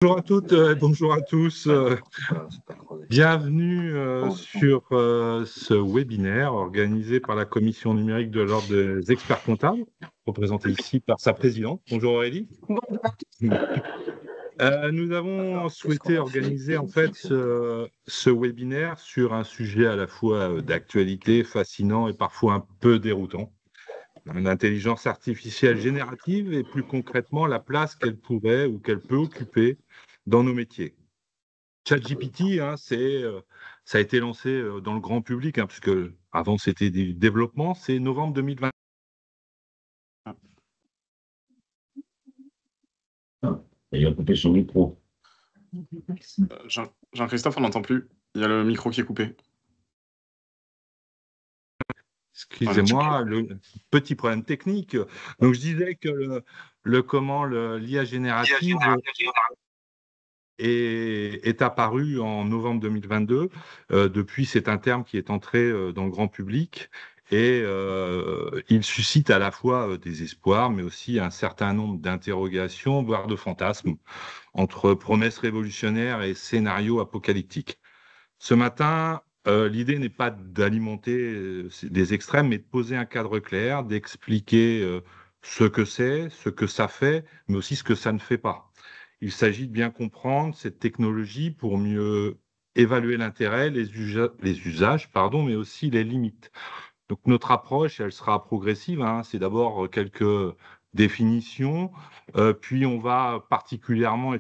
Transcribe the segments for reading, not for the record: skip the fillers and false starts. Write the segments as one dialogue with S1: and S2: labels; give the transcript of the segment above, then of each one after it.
S1: Bonjour à toutes, bonjour à tous. Bienvenue sur ce webinaire organisé par la Commission numérique de l'Ordre des experts comptables, représentée ici par sa présidente. Bonjour Aurélie. Nous avons souhaité organiser en fait ce webinaire sur un sujet à la fois d'actualité, fascinant et parfois un peu déroutant. L'intelligence artificielle générative et plus concrètement la place qu'elle pourrait ou qu'elle peut occuper dans nos métiers. ChatGPT, ça a été lancé dans le grand public, puisque avant c'était du développement, c'est novembre 2020.
S2: Il a coupé son micro.
S3: Jean-Christophe, on n'entend plus. Il y a le micro qui est coupé.
S1: Excusez-moi, le petit problème technique. Donc je disais que l'IA générative est apparu en novembre 2022. Depuis, c'est un terme qui est entré dans le grand public et il suscite à la fois des espoirs, mais aussi un certain nombre d'interrogations, voire de fantasmes, entre promesses révolutionnaires et scénarios apocalyptiques. Ce matin, l'idée n'est pas d'alimenter des extrêmes, mais de poser un cadre clair, d'expliquer ce que c'est, ce que ça fait, mais aussi ce que ça ne fait pas. Il s'agit de bien comprendre cette technologie pour mieux évaluer l'intérêt, les usages, mais aussi les limites. Donc notre approche, elle sera progressive, c'est d'abord quelques définitions, puis on va particulièrement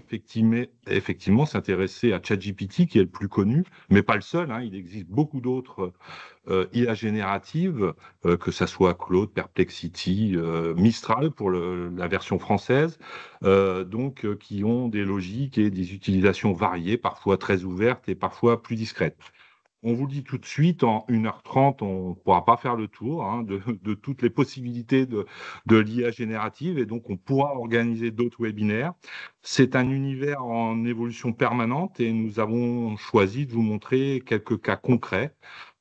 S1: effectivement s'intéresser à ChatGPT, qui est le plus connu, mais pas le seul, il existe beaucoup d'autres IA génératives, que ça soit Claude, Perplexity, Mistral pour la version française, qui ont des logiques et des utilisations variées, parfois très ouvertes et parfois plus discrètes. On vous le dit tout de suite, en 1h30, on ne pourra pas faire le tour de toutes les possibilités de l'IA générative, et donc on pourra organiser d'autres webinaires. C'est un univers en évolution permanente et nous avons choisi de vous montrer quelques cas concrets,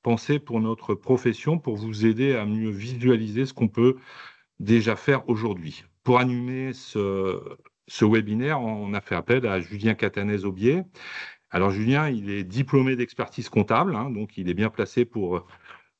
S1: pensés pour notre profession, pour vous aider à mieux visualiser ce qu'on peut déjà faire aujourd'hui. Pour animer ce webinaire, on a fait appel à Julien Catanès-Aubier. Alors Julien, il est diplômé d'expertise comptable, donc il est bien placé pour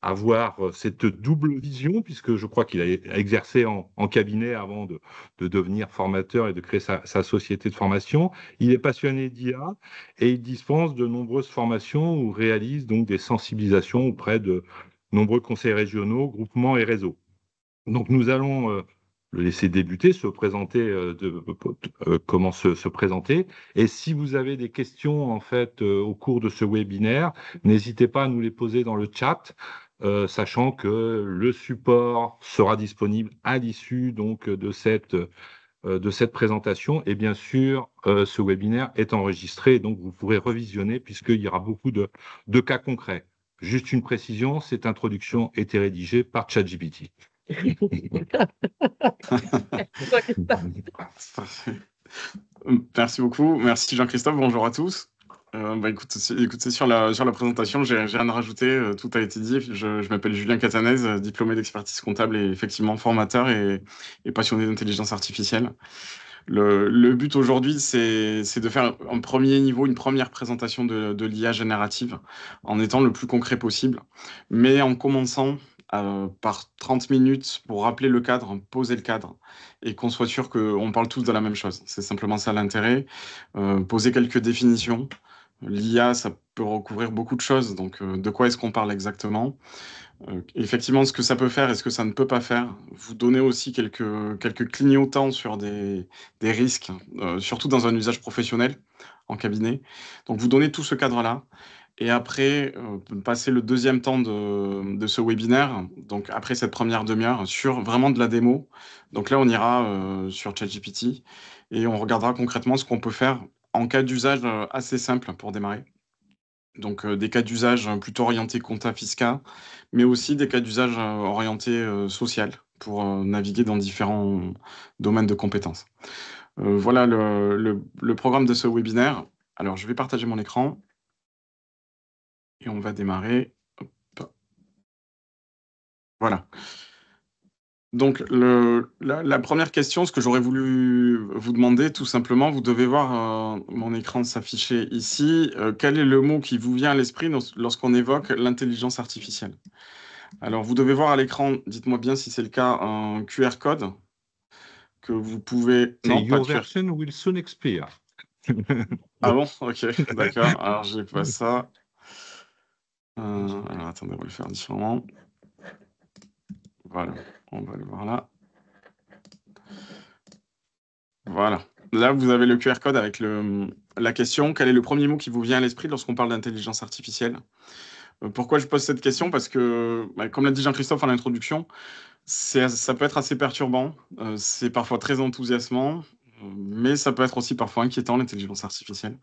S1: avoir cette double vision, puisque je crois qu'il a exercé en cabinet avant de devenir formateur et de créer sa société de formation. Il est passionné d'IA et il dispense de nombreuses formations ou réalise donc des sensibilisations auprès de nombreux conseils régionaux, groupements et réseaux. Donc nous allons le laisser débuter, se présenter, comment se présenter. Et si vous avez des questions en fait au cours de ce webinaire, n'hésitez pas à nous les poser dans le chat, sachant que le support sera disponible à l'issue donc de cette présentation. Et bien sûr, ce webinaire est enregistré, donc vous pourrez revisionner puisqu'il y aura beaucoup de cas concrets. Juste une précision, cette introduction était rédigée par ChatGPT.
S3: Merci beaucoup. Merci Jean-Christophe. Bonjour à tous. Écoutez, sur la présentation, j'ai rien à rajouter. Tout a été dit. Je m'appelle Julien Catanès, diplômé d'expertise comptable et effectivement formateur et passionné d'intelligence artificielle. Le but aujourd'hui, c'est de faire un premier niveau, une première présentation de l'IA générative en étant le plus concret possible, mais en commençant par 30 minutes pour rappeler le cadre, poser le cadre et qu'on soit sûr qu'on parle tous de la même chose. C'est simplement ça l'intérêt. Poser quelques définitions. L'IA, ça peut recouvrir beaucoup de choses, donc de quoi est-ce qu'on parle exactement? Effectivement, ce que ça peut faire et ce que ça ne peut pas faire. Vous donner aussi quelques clignotants sur des risques, surtout dans un usage professionnel, en cabinet. Donc vous donnez tout ce cadre-là. Et après, passer le deuxième temps de ce webinaire, donc après cette première demi-heure, sur vraiment de la démo. Donc là, on ira sur ChatGPT et on regardera concrètement ce qu'on peut faire en cas d'usage assez simple pour démarrer. Donc des cas d'usage plutôt orientés compta fiscal, mais aussi des cas d'usage orientés social pour naviguer dans différents domaines de compétences. Voilà le programme de ce webinaire. Alors je vais partager mon écran et on va démarrer. Hop. Voilà. Donc, la première question, ce que j'aurais voulu vous demander, tout simplement, vous devez voir mon écran s'afficher ici. Quel est le mot qui vous vient à l'esprit lorsqu'on évoque l'intelligence artificielle? Alors, vous devez voir à l'écran, dites-moi bien si c'est le cas, un QR code que vous pouvez...
S1: C'est
S3: Non, pas
S1: Your
S3: de QR.
S1: version will soon expire.
S3: Ah bon? Ok, d'accord. Alors, j'ai pas ça. Alors, attendez, on va le faire différemment. Voilà, on va le voir là. Voilà. Là, vous avez le QR code avec la question. Quel est le premier mot qui vous vient à l'esprit lorsqu'on parle d'intelligence artificielle? Pourquoi je pose cette question? Parce que, bah, comme l'a dit Jean-Christophe en introduction, ça peut être assez perturbant. C'est parfois très enthousiasmant, mais ça peut être aussi parfois inquiétant, l'intelligence artificielle.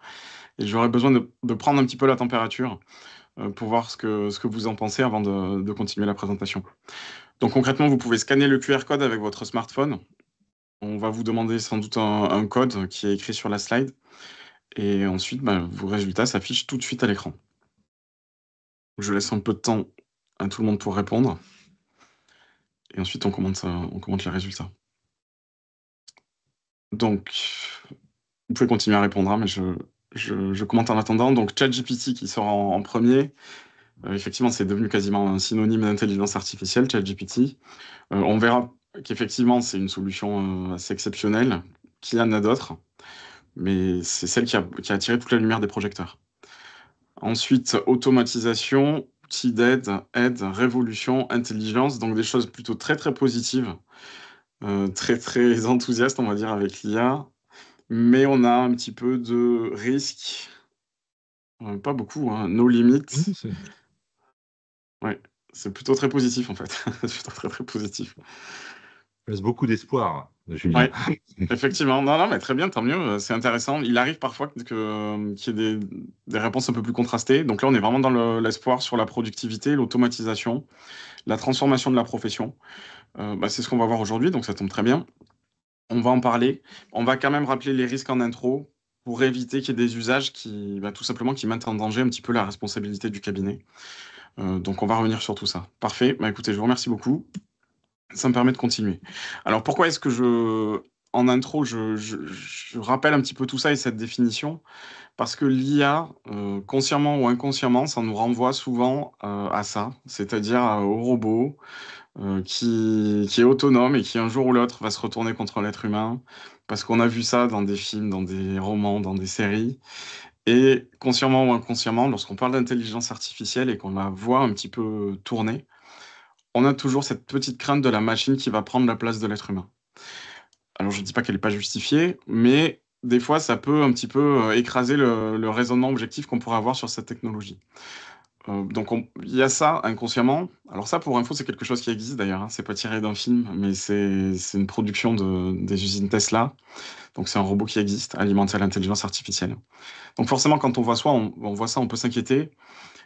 S3: Et j'aurais besoin de prendre un petit peu la température pour voir ce que vous en pensez avant de continuer la présentation. Donc concrètement, vous pouvez scanner le QR code avec votre smartphone. On va vous demander sans doute un code qui est écrit sur la slide. Et ensuite, bah, vos résultats s'affichent tout de suite à l'écran. Je laisse un peu de temps à tout le monde pour répondre. Et ensuite, on commente les résultats. Donc, vous pouvez continuer à répondre, hein, mais je commente en attendant. Donc, ChatGPT qui sort en premier. Effectivement, c'est devenu quasiment un synonyme d'intelligence artificielle, ChatGPT. On verra qu'effectivement, c'est une solution assez exceptionnelle. Qu'il y en a d'autres, mais c'est celle qui a attiré toute la lumière des projecteurs. Ensuite, automatisation, outil d'aide, révolution, intelligence, donc des choses plutôt très très positives, très très enthousiastes, on va dire, avec l'IA. Mais on a un petit peu de risque, pas beaucoup, hein, no limits. Ouais, c'est plutôt très positif en fait. C'est plutôt très très positif.
S1: Il reste beaucoup d'espoir, Julien.
S3: Ouais, effectivement. Non, non, mais très bien, tant mieux. C'est intéressant. Il arrive parfois qu'il y ait des réponses un peu plus contrastées. Donc là, on est vraiment dans l'espoir sur la productivité, l'automatisation, la transformation de la profession. Bah, c'est ce qu'on va voir aujourd'hui, donc ça tombe très bien. On va en parler. On va quand même rappeler les risques en intro pour éviter qu'il y ait des usages qui, bah, tout simplement, qui mettent en danger un petit peu la responsabilité du cabinet. Donc on va revenir sur tout ça. Parfait. Bah, écoutez, je vous remercie beaucoup. Ça me permet de continuer. Alors pourquoi est-ce que en intro, je rappelle un petit peu tout ça et cette définition? Parce que l'IA, consciemment ou inconsciemment, ça nous renvoie souvent à ça, c'est-à-dire au robot qui est autonome et qui un jour ou l'autre va se retourner contre l'être humain, parce qu'on a vu ça dans des films, dans des romans, dans des séries. Et consciemment ou inconsciemment, lorsqu'on parle d'intelligence artificielle et qu'on la voit un petit peu tourner, on a toujours cette petite crainte de la machine qui va prendre la place de l'être humain. Alors je ne dis pas qu'elle n'est pas justifiée, mais des fois ça peut un petit peu écraser le raisonnement objectif qu'on pourrait avoir sur cette technologie. Donc il y a ça inconsciemment. Alors ça, pour info, c'est quelque chose qui existe d'ailleurs, hein. C'est pas tiré d'un film, mais c'est une production des usines Tesla. Donc c'est un robot qui existe, alimenté à l'intelligence artificielle. Donc forcément, quand on voit on voit ça, on peut s'inquiéter.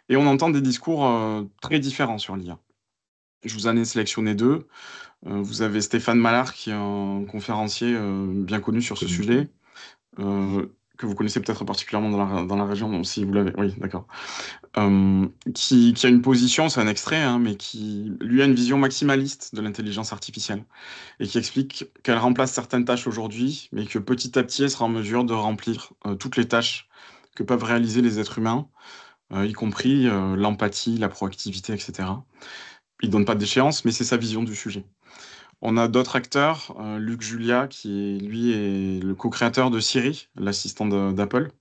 S3: Et on entend des discours très différents sur l'IA. Je vous en ai sélectionné deux. Vous avez Stéphane Mallard, qui est un conférencier bien connu sur ce sujet, que vous connaissez peut-être particulièrement dans la région, donc si vous l'avez. Oui, d'accord. Qui a une position, c'est un extrait, hein, mais qui, lui, a une vision maximaliste de l'intelligence artificielle et qui explique qu'elle remplace certaines tâches aujourd'hui, mais que petit à petit, elle sera en mesure de remplir toutes les tâches que peuvent réaliser les êtres humains, y compris l'empathie, la proactivité, etc. Il donne pas d'échéance, mais c'est sa vision du sujet. On a d'autres acteurs, Luc Julia, qui lui est le co-créateur de Siri, l'assistant d'Apple,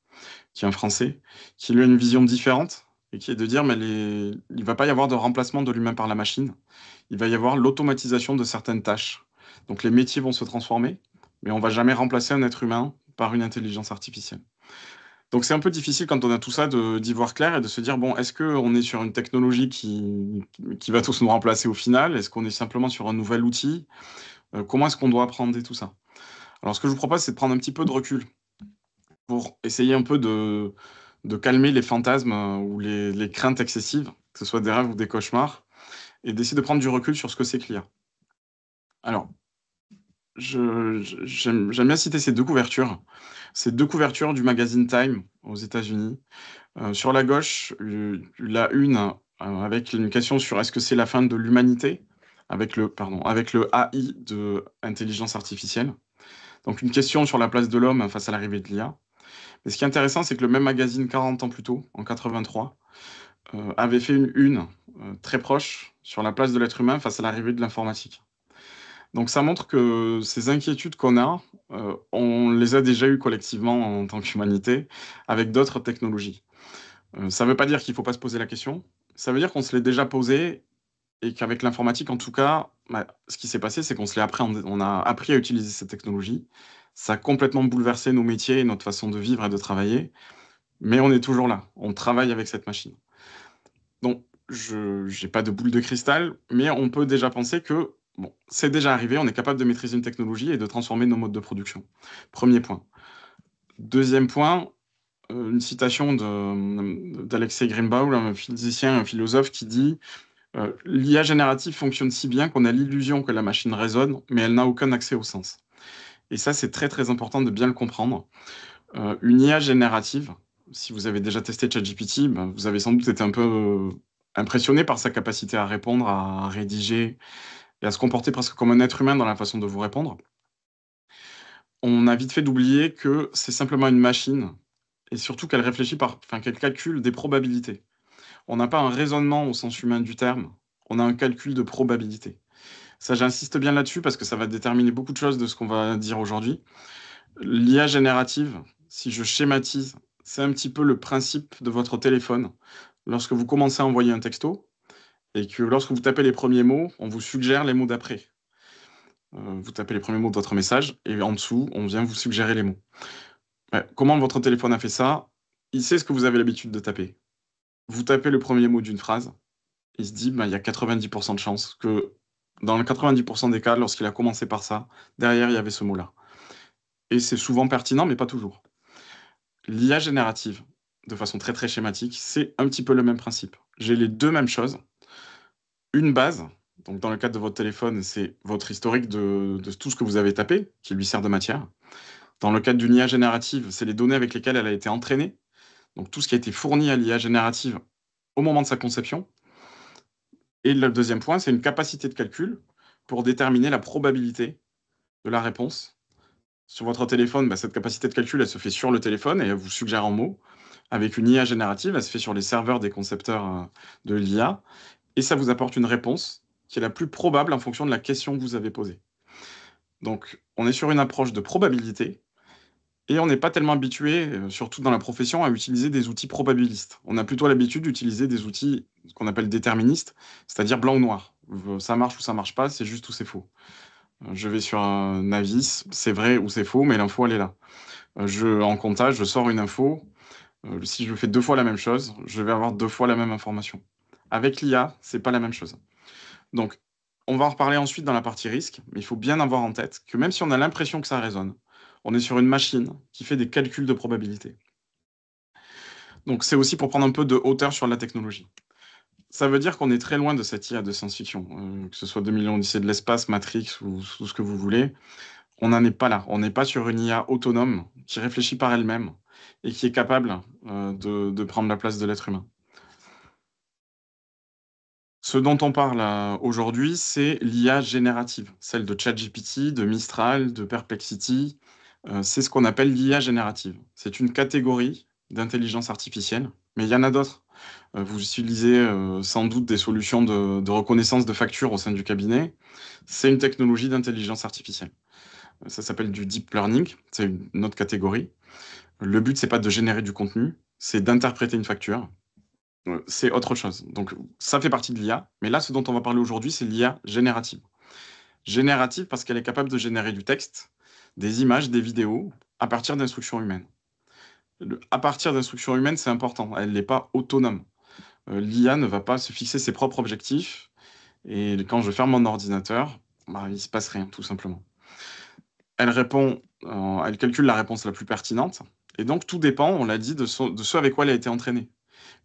S3: qui est un Français, qui lui a une vision différente et qui est de dire mais il va pas y avoir de remplacement de l'humain par la machine, il va y avoir l'automatisation de certaines tâches. Donc les métiers vont se transformer, mais on va jamais remplacer un être humain par une intelligence artificielle. Donc c'est un peu difficile quand on a tout ça d'y voir clair et de se dire, bon, est-ce qu'on est sur une technologie qui va tous nous remplacer au final? Est-ce qu'on est simplement sur un nouvel outil? Comment est-ce qu'on doit appréhender tout ça? Alors ce que je vous propose, c'est de prendre un petit peu de recul pour essayer un peu de calmer les fantasmes ou les craintes excessives, que ce soit des rêves ou des cauchemars, et d'essayer de prendre du recul sur ce que c'est que l'IA. Alors, j'aime bien citer ces deux couvertures. Ces deux couvertures du magazine Time aux États-Unis. Sur la gauche, la une avec une question sur est-ce que c'est la fin de l'humanité? avec le AI de intelligence artificielle. Donc une question sur la place de l'homme face à l'arrivée de l'IA. Mais ce qui est intéressant, c'est que le même magazine, 40 ans plus tôt, en 83, avait fait une très proche sur la place de l'être humain face à l'arrivée de l'informatique. Donc ça montre que ces inquiétudes qu'on a, on les a déjà eues collectivement en tant qu'humanité avec d'autres technologies. Ça ne veut pas dire qu'il ne faut pas se poser la question, ça veut dire qu'on se l'est déjà posé et qu'avec l'informatique, en tout cas, ce qui s'est passé, c'est on a appris à utiliser cette technologie. Ça a complètement bouleversé nos métiers, notre façon de vivre et de travailler, mais on est toujours là, on travaille avec cette machine. Donc, je n'ai pas de boule de cristal, mais on peut déjà penser que bon, c'est déjà arrivé, on est capable de maîtriser une technologie et de transformer nos modes de production. Premier point. Deuxième point, une citation d'Alexei Greenbaum, un physicien, un philosophe, qui dit l'IA générative fonctionne si bien qu'on a l'illusion que la machine raisonne, mais elle n'a aucun accès au sens. Et ça, c'est très très important de bien le comprendre. Une IA générative, si vous avez déjà testé ChatGPT, ben, vous avez sans doute été un peu impressionné par sa capacité à répondre, à rédiger et à se comporter presque comme un être humain dans la façon de vous répondre. On a vite fait d'oublier que c'est simplement une machine et surtout qu'elle qu'elle calcule des probabilités. On n'a pas un raisonnement au sens humain du terme, on a un calcul de probabilité. Ça, j'insiste bien là-dessus parce que ça va déterminer beaucoup de choses de ce qu'on va dire aujourd'hui. L'IA générative, si je schématise, c'est un petit peu le principe de votre téléphone. Lorsque vous commencez à envoyer un texto et que lorsque vous tapez les premiers mots, on vous suggère les mots d'après. Vous tapez les premiers mots de votre message et en dessous, on vient vous suggérer les mots. Ouais, comment votre téléphone a fait ça? Il sait ce que vous avez l'habitude de taper. Vous tapez le premier mot d'une phrase, il se dit, il y a 90% de chances que dans les 90% des cas, lorsqu'il a commencé par ça, derrière, il y avait ce mot-là. Et c'est souvent pertinent, mais pas toujours. L'IA générative, de façon très très schématique, c'est un petit peu le même principe. J'ai les deux mêmes choses. Une base, donc dans le cadre de votre téléphone, c'est votre historique de tout ce que vous avez tapé, qui lui sert de matière. Dans le cadre d'une IA générative, c'est les données avec lesquelles elle a été entraînée, donc tout ce qui a été fourni à l'IA générative au moment de sa conception. Et le deuxième point, c'est une capacité de calcul pour déterminer la probabilité de la réponse. Sur votre téléphone, cette capacité de calcul, elle se fait sur le téléphone et elle vous suggère en mots. Avec une IA générative, elle se fait sur les serveurs des concepteurs de l'IA et ça vous apporte une réponse qui est la plus probable en fonction de la question que vous avez posée. Donc, on est sur une approche de probabilité et on n'est pas tellement habitué, surtout dans la profession, à utiliser des outils probabilistes. On a plutôt l'habitude d'utiliser des outils qu'on appelle déterministes, c'est-à-dire blanc ou noir. Ça marche ou ça marche pas, c'est juste ou c'est faux. Je vais sur un avis, c'est vrai ou c'est faux, mais l'info, elle est là. En comptage, je sors une info. Si je fais 2 fois la même chose, je vais avoir 2 fois la même information. Avec l'IA, c'est pas la même chose. Donc, on va en reparler ensuite dans la partie risque, mais il faut bien avoir en tête que même si on a l'impression que ça résonne, on est sur une machine qui fait des calculs de probabilité. Donc, c'est aussi pour prendre un peu de hauteur sur la technologie. Ça veut dire qu'on est très loin de cette IA de science-fiction, que ce soit 2001 Odyssée de l'espace, Matrix ou tout ce que vous voulez. On n'en est pas là. On n'est pas sur une IA autonome qui réfléchit par elle-même et qui est capable de prendre la place de l'être humain. Ce dont on parle aujourd'hui, c'est l'IA générative, celle de ChatGPT, de Mistral, de Perplexity. C'est ce qu'on appelle l'IA générative. C'est une catégorie d'intelligence artificielle, mais il y en a d'autres. Vous utilisez sans doute des solutions de reconnaissance de factures au sein du cabinet. C'est une technologie d'intelligence artificielle. Ça s'appelle du deep learning, c'est une autre catégorie. Le but, c'est pas de générer du contenu, c'est d'interpréter une facture. C'est autre chose. Donc, ça fait partie de l'IA, mais là, ce dont on va parler aujourd'hui, c'est l'IA générative. Générative parce qu'elle est capable de générer du texte, des images, des vidéos, à partir d'instructions humaines. À partir d'instructions humaines, c'est important, elle n'est pas autonome. L'IA ne va pas se fixer ses propres objectifs, et quand je ferme mon ordinateur, il ne se passe rien, tout simplement. Elle calcule la réponse la plus pertinente, et donc tout dépend, on l'a dit, de ce avec quoi elle a été entraînée.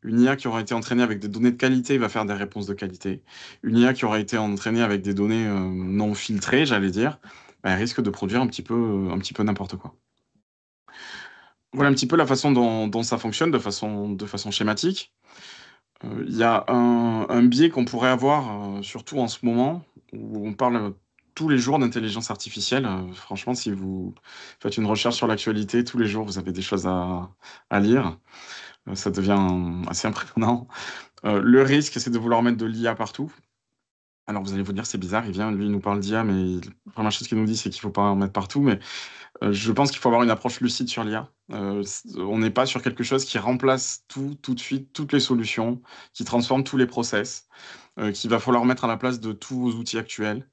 S3: Une IA qui aura été entraînée avec des données de qualité va faire des réponses de qualité. Une IA qui aura été entraînée avec des données non filtrées, j'allais dire, elle risque de produire un petit peu n'importe quoi. Voilà un petit peu la façon dont ça fonctionne de façon schématique. Il y a un biais qu'on pourrait avoir, surtout en ce moment, où on parle tous les jours d'intelligence artificielle. Franchement, si vous faites une recherche sur l'actualité, tous les jours, vous avez des choses à lire. Ça devient assez impressionnant. Le risque, c'est de vouloir mettre de l'IA partout. Alors vous allez vous dire, c'est bizarre, lui, il nous parle d'IA, mais la première chose qu'il nous dit, c'est qu'il ne faut pas en mettre partout. Mais je pense qu'il faut avoir une approche lucide sur l'IA. On n'est pas sur quelque chose qui remplace tout de suite, toutes les solutions, qui transforme tous les process, qu'il va falloir mettre à la place de tous vos outils actuels.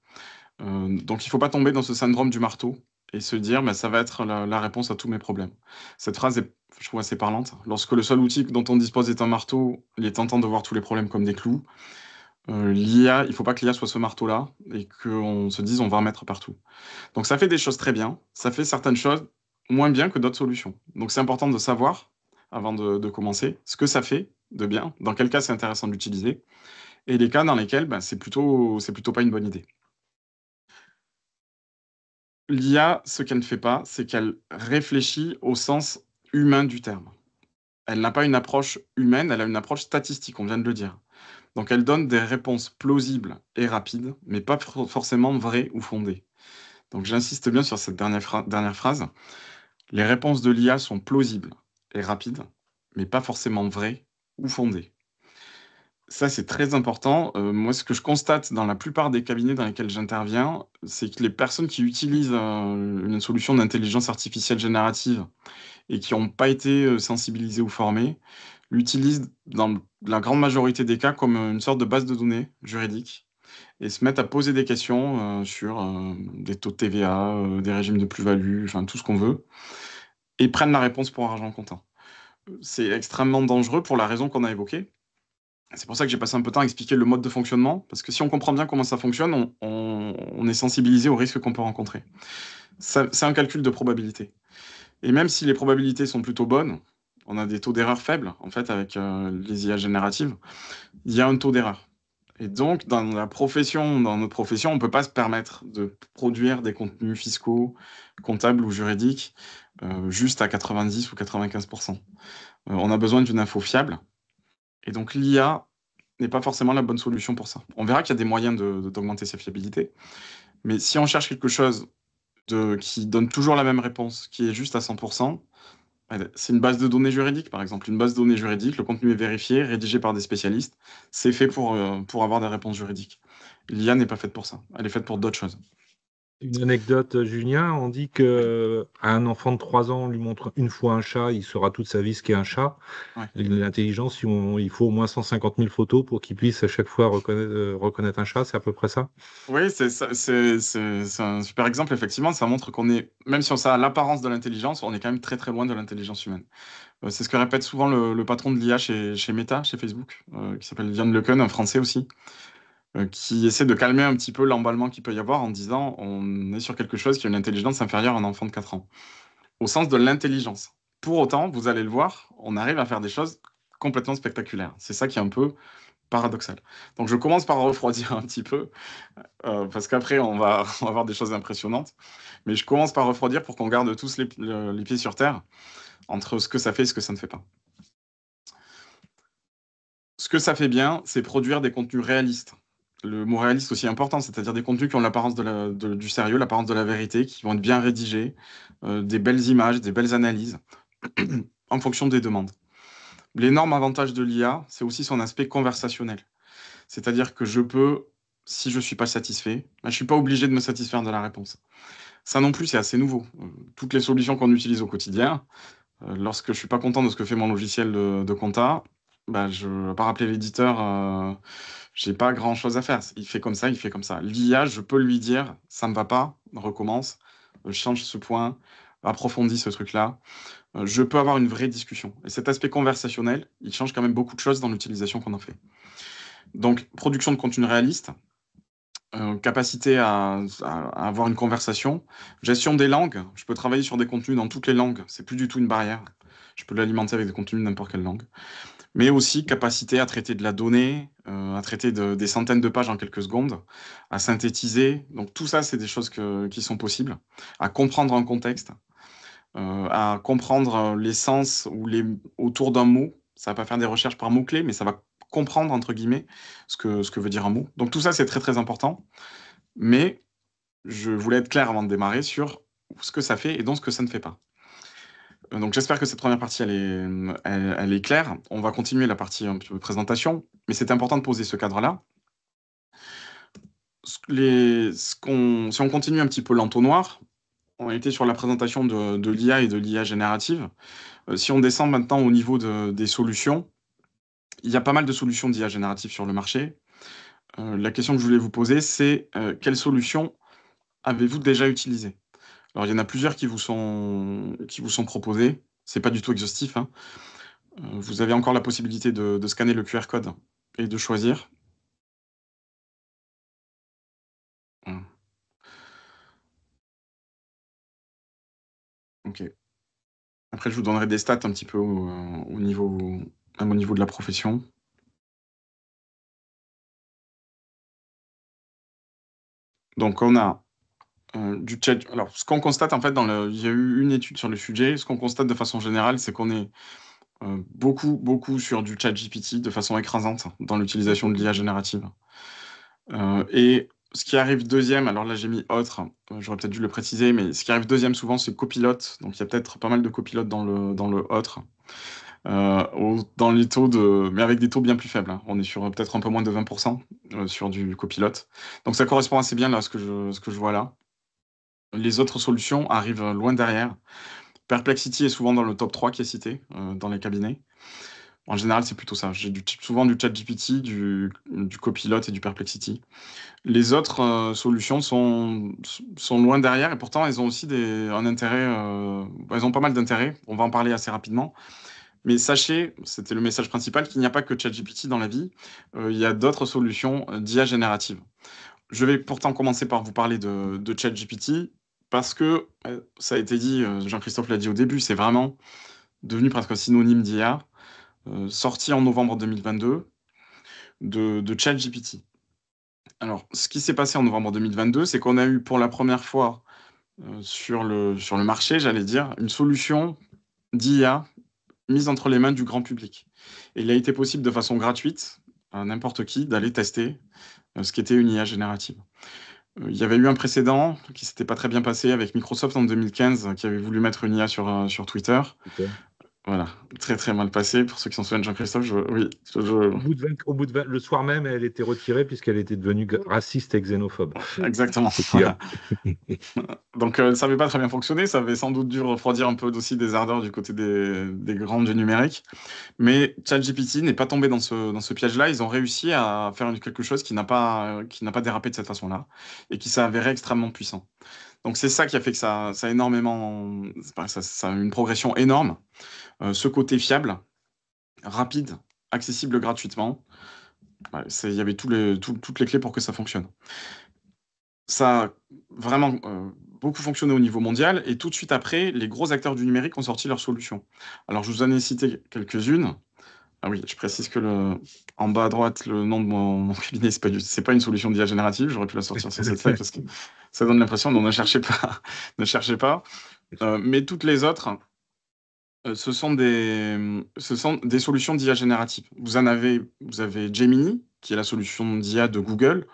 S3: Donc il ne faut pas tomber dans ce syndrome du marteau et se dire, bah, ça va être la réponse à tous mes problèmes. Cette phrase est, je trouve, assez parlante. Lorsque le seul outil dont on dispose est un marteau, il est tentant de voir tous les problèmes comme des clous. L'IA, il ne faut pas que l'IA soit ce marteau-là et qu'on se dise on va en mettre partout. Donc ça fait des choses très bien, ça fait certaines choses moins bien que d'autres solutions. Donc c'est important de savoir, avant de commencer, ce que ça fait de bien, dans quel cas c'est intéressant de l'utiliser, et les cas dans lesquels ben, c'est plutôt pas une bonne idée. L'IA, ce qu'elle ne fait pas, c'est qu'elle réfléchit au sens humain du terme. Elle n'a pas une approche humaine, elle a une approche statistique, on vient de le dire. Donc elle donne des réponses plausibles et rapides, mais pas forcément vraies ou fondées. Donc j'insiste bien sur cette dernière phrase. Les réponses de l'IA sont plausibles et rapides, mais pas forcément vraies ou fondées. Ça, c'est très important. Moi, ce que je constate dans la plupart des cabinets dans lesquels j'interviens, c'est que les personnes qui utilisent une solution d'intelligence artificielle générative et qui n'ont pas été sensibilisées ou formées, l'utilisent dans la grande majorité des cas comme une sorte de base de données juridique et se mettent à poser des questions sur des taux de TVA, des régimes de plus-value, enfin tout ce qu'on veut, et prennent la réponse pour argent comptant. C'est extrêmement dangereux pour la raison qu'on a évoquée. C'est pour ça que j'ai passé un peu de temps à expliquer le mode de fonctionnement, parce que si on comprend bien comment ça fonctionne, on est sensibilisé aux risques qu'on peut rencontrer. C'est un calcul de probabilité. Et même si les probabilités sont plutôt bonnes, on a des taux d'erreur faibles, en fait, avec les IA génératives, il y a un taux d'erreur. Et donc, dans notre profession, on ne peut pas se permettre de produire des contenus fiscaux, comptables ou juridiques juste à 90 ou 95%. On a besoin d'une info fiable. Et donc, l'IA n'est pas forcément la bonne solution pour ça. On verra qu'il y a des moyens d'augmenter sa fiabilité. Mais si on cherche quelque chose qui donne toujours la même réponse, qui est juste à 100%, c'est une base de données juridique, par exemple. Une base de données juridique, le contenu est vérifié, rédigé par des spécialistes. C'est fait pour avoir des réponses juridiques. L'IA n'est pas faite pour ça. Elle est faite pour d'autres choses.
S1: Une anecdote, Julien, on dit que à un enfant de 3 ans, on lui montre une fois un chat, il saura toute sa vie ce qu'est un chat.
S3: Ouais.
S1: L'intelligence, il faut au moins 150 000 photos pour qu'il puisse à chaque fois reconnaître un chat, c'est à peu près ça?
S3: Oui, c'est un super exemple, effectivement. Ça montre qu'on est, même si on a l'apparence de l'intelligence, on est quand même très très loin de l'intelligence humaine. C'est ce que répète souvent le patron de l'IA chez Meta, chez Facebook, qui s'appelle Yann LeCun, un Français aussi, qui essaie de calmer un petit peu l'emballement qu'il peut y avoir en disant on est sur quelque chose qui a une intelligence inférieure à un enfant de 4 ans, au sens de l'intelligence. Pour autant, vous allez le voir, on arrive à faire des choses complètement spectaculaires. C'est ça qui est un peu paradoxal. Donc je commence par refroidir un petit peu, parce qu'après on va avoir des choses impressionnantes. Mais je commence par refroidir pour qu'on garde tous les pieds sur terre entre ce que ça fait et ce que ça ne fait pas. Ce que ça fait bien, c'est produire des contenus réalistes. Le mot réaliste aussi est important, c'est-à-dire des contenus qui ont l'apparence du sérieux, l'apparence de la vérité, qui vont être bien rédigés, des belles images, des belles analyses, en fonction des demandes. L'énorme avantage de l'IA, c'est aussi son aspect conversationnel. C'est-à-dire que je peux, si je ne suis pas satisfait, je ne suis pas obligé de me satisfaire de la réponse. Ça non plus, c'est assez nouveau. Toutes les solutions qu'on utilise au quotidien, lorsque je ne suis pas content de ce que fait mon logiciel de compta, je ne vais pas rappeler l'éditeur, j'ai pas grand-chose à faire. Il fait comme ça, il fait comme ça. L'IA, je peux lui dire, ça ne va pas, recommence, change ce point, approfondis ce truc-là. Je peux avoir une vraie discussion. Et cet aspect conversationnel, il change quand même beaucoup de choses dans l'utilisation qu'on en fait. Donc, production de contenu réaliste, capacité à avoir une conversation, gestion des langues. Je peux travailler sur des contenus dans toutes les langues. C'est plus du tout une barrière. Je peux l'alimenter avec des contenus de n'importe quelle langue. Mais aussi capacité à traiter de la donnée, à traiter des centaines de pages en quelques secondes, à synthétiser. Donc tout ça, c'est des choses qui sont possibles. À comprendre un contexte, à comprendre l'essence autour d'un mot. Ça va pas faire des recherches par mots-clés, mais ça va comprendre, entre guillemets, ce que veut dire un mot. Donc tout ça, c'est très très important. Mais je voulais être clair avant de démarrer sur ce que ça fait et donc ce que ça ne fait pas. Donc j'espère que cette première partie, elle est claire. On va continuer la partie un peu présentation, mais c'est important de poser ce cadre-là. Si on continue un petit peu l'entonnoir, on était sur la présentation de l'IA et de l'IA générative. Si on descend maintenant au niveau des solutions, il y a pas mal de solutions d'IA générative sur le marché. La question que je voulais vous poser, c'est quelles solutions avez-vous déjà utilisées? Alors, il y en a plusieurs qui vous sont proposées. C'est pas du tout exhaustif, hein. Vous avez encore la possibilité de scanner le QR code et de choisir. Voilà. Ok. Après, je vous donnerai des stats un petit peu au niveau de la profession. Donc, on a du chat. Alors, ce qu'on constate, en fait, il y a eu une étude sur le sujet. Ce qu'on constate de façon générale, c'est qu'on est beaucoup sur du chat GPT de façon écrasante dans l'utilisation de l'IA générative. Et ce qui arrive deuxième, alors là j'ai mis autre, j'aurais peut-être dû le préciser, mais ce qui arrive deuxième souvent c'est copilote. Donc il y a peut-être pas mal de copilotes dans le autre. Dans les taux mais avec des taux bien plus faibles, hein. On est sur peut-être un peu moins de 20% sur du copilote. Donc ça correspond assez bien là à ce que je vois là. Les autres solutions arrivent loin derrière. Perplexity est souvent dans le top 3 qui est cité dans les cabinets. En général, c'est plutôt ça. J'ai souvent du ChatGPT, du Copilot et du Perplexity. Les autres solutions sont loin derrière et pourtant elles ont aussi un intérêt. Elles ont pas mal d'intérêt. On va en parler assez rapidement. Mais sachez, c'était le message principal, qu'il n'y a pas que ChatGPT dans la vie. Il y a d'autres solutions d'IA générative. Je vais pourtant commencer par vous parler de ChatGPT parce que ça a été dit, Jean-Christophe l'a dit au début, c'est vraiment devenu presque un synonyme d'IA. Sorti en novembre 2022 de ChatGPT. Alors, ce qui s'est passé en novembre 2022, c'est qu'on a eu pour la première fois sur le marché, j'allais dire, une solution d'IA mise entre les mains du grand public. Et il a été possible de façon gratuite à n'importe qui d'aller tester ce qu'était une IA générative. Il y avait eu un précédent qui s'était pas très bien passé avec Microsoft en 2015 qui avait voulu mettre une IA sur Twitter.
S1: Okay.
S3: Voilà, très très mal passé. Pour ceux qui s'en souviennent, Jean-Christophe,
S1: Au bout de le soir même, elle était retirée puisqu'elle était devenue raciste et xénophobe.
S3: Exactement. Voilà. Donc ça n'avait pas très bien fonctionné, ça avait sans doute dû refroidir un peu aussi des ardeurs du côté des grands du numérique. Mais ChatGPT n'est pas tombé dans ce piège-là. Ils ont réussi à faire quelque chose qui n'a pas dérapé de cette façon-là et qui s'est avéré extrêmement puissant. Donc c'est ça qui a fait que ça a énormément, ça a une progression énorme. Ce côté fiable, rapide, accessible gratuitement, il y avait toutes les clés pour que ça fonctionne. Ça a vraiment beaucoup fonctionné au niveau mondial et tout de suite après, les gros acteurs du numérique ont sorti leurs solutions. Alors je vous en ai cité quelques-unes. Ah oui, je précise que en bas à droite, le nom de mon cabinet, c'est pas une solution d'IA générative. J'aurais pu la sortir sur cette slide parce que ça donne l'impression d'on ne cherchez pas. Ne cherchez pas. Mais toutes les autres, ce sont des solutions d'IA générative. Vous avez Gemini, qui est la solution d'IA de Google,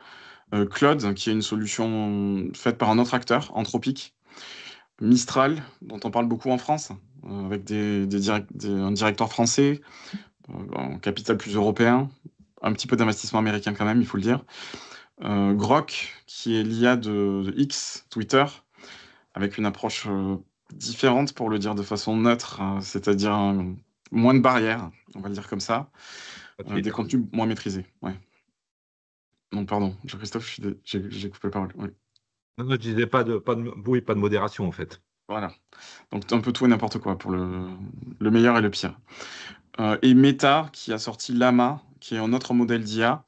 S3: Claude, qui est une solution faite par un autre acteur, Anthropic, Mistral, dont on parle beaucoup en France, avec un directeur français, un capital plus européen, un petit peu d'investissement américain quand même, il faut le dire. Grok, qui est l'IA de X, Twitter, avec une approche différente, pour le dire de façon neutre, c'est-à-dire moins de barrières, on va le dire comme ça, des contenus moins maîtrisés. Ouais. Non, pardon, Jean-Christophe, j'ai coupé la parole. Oui.
S1: Non, je disais pas de modération en fait.
S3: Voilà. Donc un peu tout et n'importe quoi pour le meilleur et le pire. Et Meta, qui a sorti Llama, qui est un autre modèle d'IA,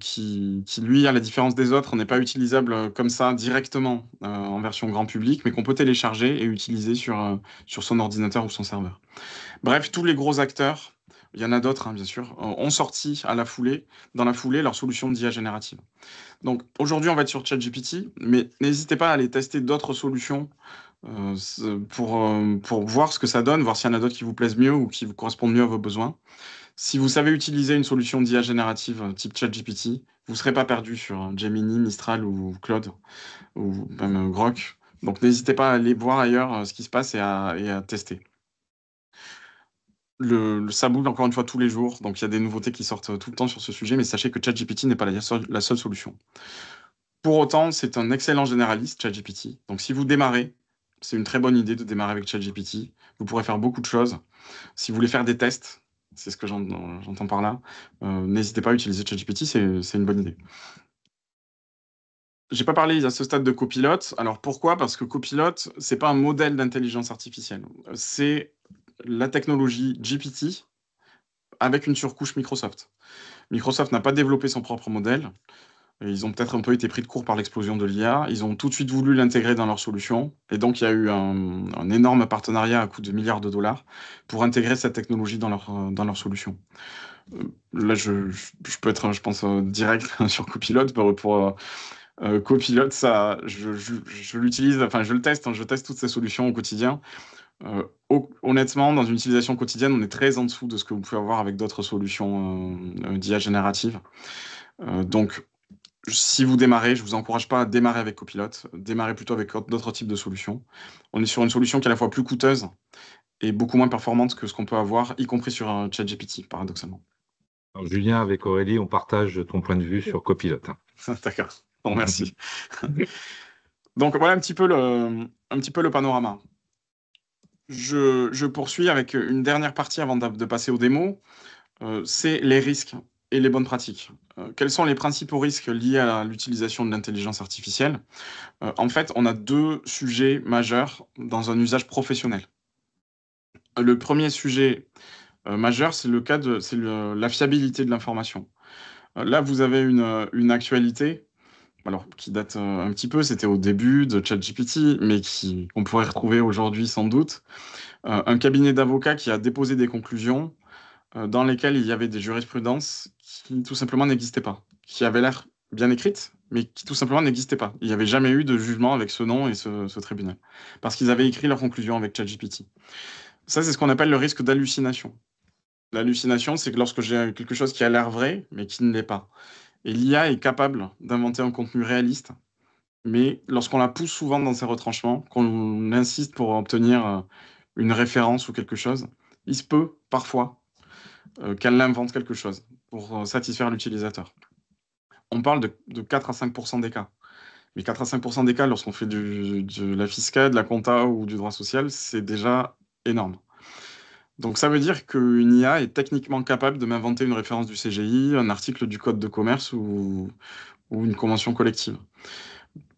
S3: qui lui, à la différence des autres, n'est pas utilisable comme ça directement en version grand public, mais qu'on peut télécharger et utiliser sur son ordinateur ou son serveur. Bref, tous les gros acteurs, il y en a d'autres, hein, bien sûr, ont sorti dans la foulée, leur solution d'IA générative. Donc aujourd'hui, on va être sur ChatGPT, mais n'hésitez pas à aller tester d'autres solutions pour voir ce que ça donne, voir s'il y en a d'autres qui vous plaisent mieux ou qui vous correspondent mieux à vos besoins. Si vous savez utiliser une solution d'IA générative type ChatGPT, vous ne serez pas perdu sur Gemini, Mistral ou Claude, ou même Grok. Donc n'hésitez pas à aller voir ailleurs ce qui se passe et à tester. Ça bouge encore une fois tous les jours, donc il y a des nouveautés qui sortent tout le temps sur ce sujet, mais sachez que ChatGPT n'est pas la seule solution. Pour autant, c'est un excellent généraliste, ChatGPT. Donc si vous démarrez, c'est une très bonne idée de démarrer avec ChatGPT. Vous pourrez faire beaucoup de choses. Si vous voulez faire des tests, c'est ce que j'entends par là, n'hésitez pas à utiliser ChatGPT, c'est une bonne idée. J'ai pas parlé à ce stade de copilote. Alors pourquoi? Parce que copilote, c'est pas un modèle d'intelligence artificielle. C'est la technologie GPT avec une surcouche Microsoft. Microsoft n'a pas développé son propre modèle. Ils ont peut-être un peu été pris de court par l'explosion de l'IA. Ils ont tout de suite voulu l'intégrer dans leur solution. Et donc, il y a eu un énorme partenariat à coût de milliards de dollars pour intégrer cette technologie dans leur solution. Là, je peux être, je pense, direct sur Copilot. Pour Copilot, ça, je l'utilise, enfin, je le teste. Je teste toutes ces solutions au quotidien. Honnêtement, dans une utilisation quotidienne, on est très en dessous de ce que vous pouvez avoir avec d'autres solutions d'IA générative. Donc, si vous démarrez, je ne vous encourage pas à démarrer avec Copilot. Démarrez plutôt avec d'autres types de solutions. On est sur une solution qui est à la fois plus coûteuse et beaucoup moins performante que ce qu'on peut avoir, y compris sur un ChatGPT, paradoxalement.
S1: Alors, Julien, avec Aurélie, on partage ton point de vue sur Copilot.
S3: D'accord. Bon, merci. Donc voilà un petit peu le panorama. Je poursuis avec une dernière partie avant de passer aux démos. C'est les risques et les bonnes pratiques. Quels sont les principaux risques liés à l'utilisation de l'intelligence artificielle? En fait, on a deux sujets majeurs dans un usage professionnel. Le premier sujet majeur, c'est la fiabilité de l'information. Là, vous avez une actualité, alors qui date un petit peu, c'était au début de ChatGPT, mais qu'on pourrait retrouver aujourd'hui sans doute. Un cabinet d'avocats qui a déposé des conclusions dans lesquelles il y avait des jurisprudences qui tout simplement n'existaient pas, qui avaient l'air bien écrites, mais qui tout simplement n'existaient pas. Il n'y avait jamais eu de jugement avec ce nom et ce tribunal, parce qu'ils avaient écrit leurs conclusions avec ChatGPT. Ça, c'est ce qu'on appelle le risque d'hallucination. L'hallucination, c'est que lorsque j'ai quelque chose qui a l'air vrai, mais qui ne l'est pas. Et l'IA est capable d'inventer un contenu réaliste, mais lorsqu'on la pousse souvent dans ses retranchements, qu'on insiste pour obtenir une référence ou quelque chose, il se peut parfois qu'elle invente quelque chose pour satisfaire l'utilisateur. On parle de 4 à 5% des cas. Mais 4 à 5% des cas, lorsqu'on fait de la fiscale, de la compta ou du droit social, c'est déjà énorme. Donc ça veut dire qu'une IA est techniquement capable de m'inventer une référence du CGI, un article du code de commerce ou une convention collective.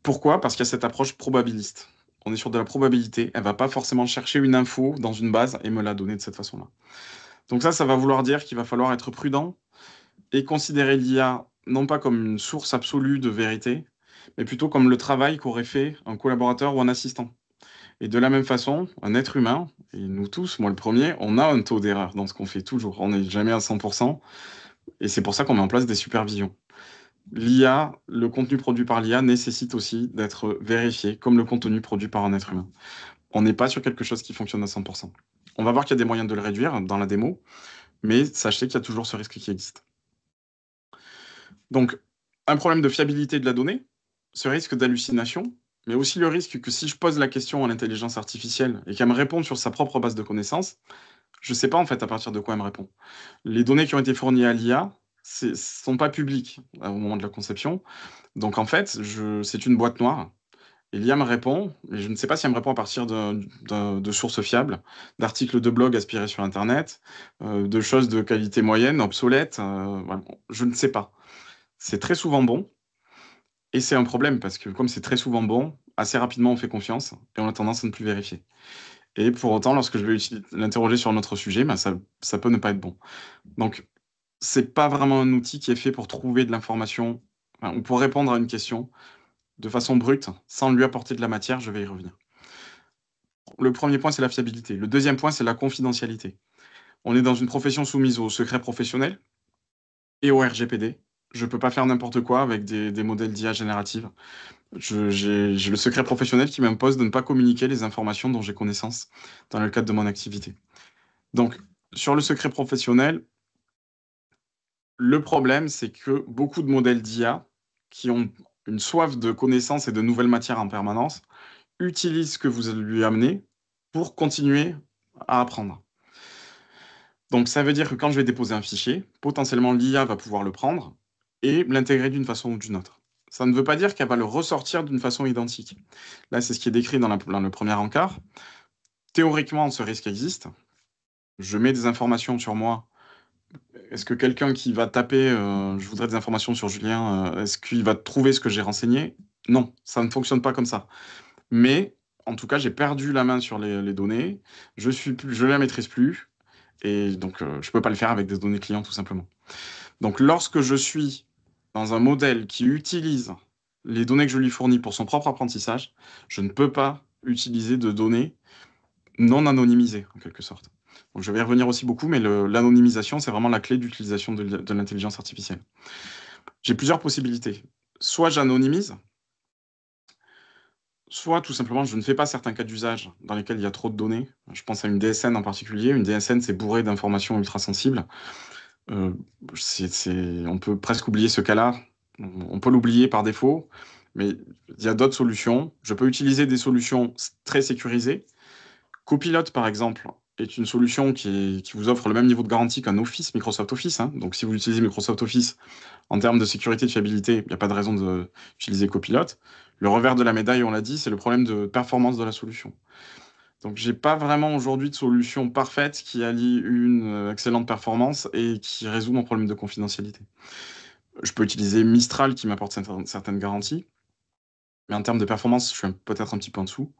S3: Pourquoi? Parce qu'il y a cette approche probabiliste. On est sur de la probabilité. Elle ne va pas forcément chercher une info dans une base et me la donner de cette façon-là. Donc ça va vouloir dire qu'il va falloir être prudent et considérer l'IA non pas comme une source absolue de vérité, mais plutôt comme le travail qu'aurait fait un collaborateur ou un assistant. Et de la même façon, un être humain, et nous tous, moi le premier, on a un taux d'erreur dans ce qu'on fait toujours. On n'est jamais à 100%, et c'est pour ça qu'on met en place des supervisions. L'IA, le contenu produit par l'IA nécessite aussi d'être vérifié comme le contenu produit par un être humain. On n'est pas sur quelque chose qui fonctionne à 100%. On va voir qu'il y a des moyens de le réduire dans la démo, mais sachez qu'il y a toujours ce risque qui existe. Donc, un problème de fiabilité de la donnée, ce risque d'hallucination, mais aussi le risque que si je pose la question à l'intelligence artificielle et qu'elle me réponde sur sa propre base de connaissances, je ne sais pas en fait à partir de quoi elle me répond. Les données qui ont été fournies à l'IA ne sont pas publiques au moment de la conception. Donc en fait, c'est une boîte noire. Et l'IA me répond, mais je ne sais pas si elle me répond à partir de sources fiables, d'articles de blog aspirés sur Internet, de choses de qualité moyenne, obsolètes. Voilà. Je ne sais pas. C'est très souvent bon, et c'est un problème parce que comme c'est très souvent bon, assez rapidement on fait confiance et on a tendance à ne plus vérifier. Et pour autant, lorsque je vais l'interroger sur un autre sujet, bah, ça peut ne pas être bon. Donc, c'est pas vraiment un outil qui est fait pour trouver de l'information, ou pour répondre à une question de façon brute, sans lui apporter de la matière, je vais y revenir. Le premier point, c'est la fiabilité. Le deuxième point, c'est la confidentialité. On est dans une profession soumise au secret professionnel et au RGPD. Je ne peux pas faire n'importe quoi avec des modèles d'IA générative. J'ai le secret professionnel qui m'impose de ne pas communiquer les informations dont j'ai connaissance dans le cadre de mon activité. Donc, sur le secret professionnel, Le problème, c'est que beaucoup de modèles d'IA qui ont une soif de connaissances et de nouvelles matières en permanence utilisent ce que vous lui amenez pour continuer à apprendre. Donc ça veut dire que quand je vais déposer un fichier, potentiellement l'IA va pouvoir le prendre et l'intégrer d'une façon ou d'une autre. Ça ne veut pas dire qu'elle va le ressortir d'une façon identique. Là, c'est ce qui est décrit dans le premier encart. Théoriquement, ce risque existe. Je mets des informations sur moi. Est-ce que quelqu'un qui va taper je voudrais des informations sur Julien, est-ce qu'il va trouver ce que j'ai renseigné? Non, ça ne fonctionne pas comme ça. Mais en tout cas, j'ai perdu la main sur les données, je ne la maîtrise plus, et donc je ne peux pas le faire avec des données clients tout simplement. Donc lorsque je suis dans un modèle qui utilise les données que je lui fournis pour son propre apprentissage, je ne peux pas utiliser de données non anonymisées, en quelque sorte. Donc je vais y revenir aussi beaucoup, mais l'anonymisation, c'est vraiment la clé d'utilisation de l'intelligence artificielle. J'ai plusieurs possibilités. Soit j'anonymise, soit tout simplement je ne fais pas certains cas d'usage dans lesquels il y a trop de données. Je pense à une DSN en particulier. Une DSN, c'est bourré d'informations ultra sensibles. On peut presque oublier ce cas-là. On peut l'oublier par défaut, mais il y a d'autres solutions. Je peux utiliser des solutions très sécurisées. Copilot, par exemple, est une solution qui vous offre le même niveau de garantie qu'un Office, Microsoft Office, hein. Donc, si vous utilisez Microsoft Office en termes de sécurité et de fiabilité, il n'y a pas de raison d'utiliser Copilot. Le revers de la médaille, on l'a dit, c'est le problème de performance de la solution. Donc, j'ai pas vraiment aujourd'hui de solution parfaite qui allie une excellente performance et qui résout mon problème de confidentialité. Je peux utiliser Mistral qui m'apporte certaines garanties, mais en termes de performance, je suis peut-être un petit peu en dessous.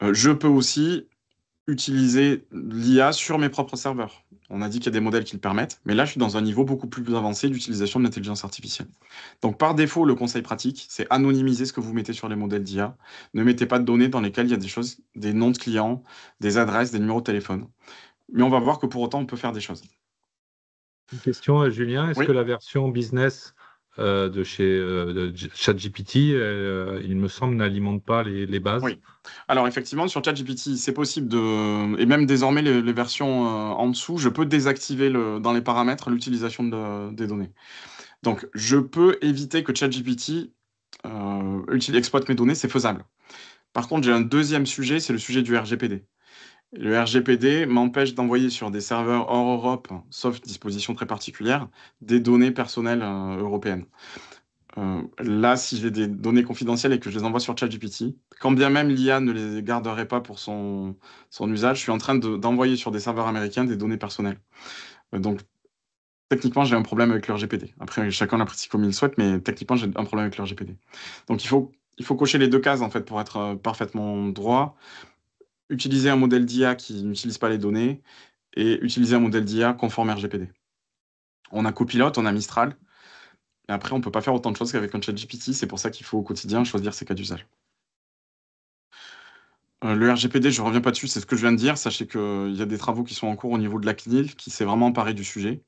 S3: Je peux aussi utiliser l'IA sur mes propres serveurs. On a dit qu'il y a des modèles qui le permettent, mais là, je suis dans un niveau beaucoup plus avancé d'utilisation de l'intelligence artificielle. Donc, par défaut, le conseil pratique, c'est anonymiser ce que vous mettez sur les modèles d'IA. Ne mettez pas de données dans lesquelles il y a des choses, des noms de clients, des adresses, des numéros de téléphone. Mais on va voir que pour autant, on peut faire des choses.
S1: Une question, Julien, est-ce
S3: Oui.
S1: que la version business de chez de ChatGPT, il me semble, n'alimente pas les bases?
S3: Oui. Alors effectivement, sur ChatGPT, c'est possible et même désormais les versions en dessous, je peux désactiver dans les paramètres l'utilisation des données. Donc je peux éviter que ChatGPT exploite mes données, c'est faisable. Par contre, j'ai un deuxième sujet, c'est le sujet du RGPD. Le RGPD m'empêche d'envoyer sur des serveurs hors Europe, sauf dispositions très particulières, des données personnelles européennes. Là, si j'ai des données confidentielles et que je les envoie sur ChatGPT, quand bien même l'IA ne les garderait pas pour son usage, je suis en train d'envoyer sur des serveurs américains des données personnelles. Donc, techniquement, j'ai un problème avec le RGPD. Après, chacun l'apprécie comme il le souhaite, mais techniquement, j'ai un problème avec le RGPD. Donc, il faut cocher les deux cases, en fait, pour être parfaitement droit. Utiliser un modèle d'IA qui n'utilise pas les données et utiliser un modèle d'IA conforme RGPD. On a Copilot, on a Mistral. Et après, on ne peut pas faire autant de choses qu'avec un ChatGPT. C'est pour ça qu'il faut au quotidien choisir ses cas d'usage. Le RGPD, je ne reviens pas dessus, c'est ce que je viens de dire. Sachez qu'il y a des travaux qui sont en cours au niveau de la CNIL qui s'est vraiment emparé du sujet.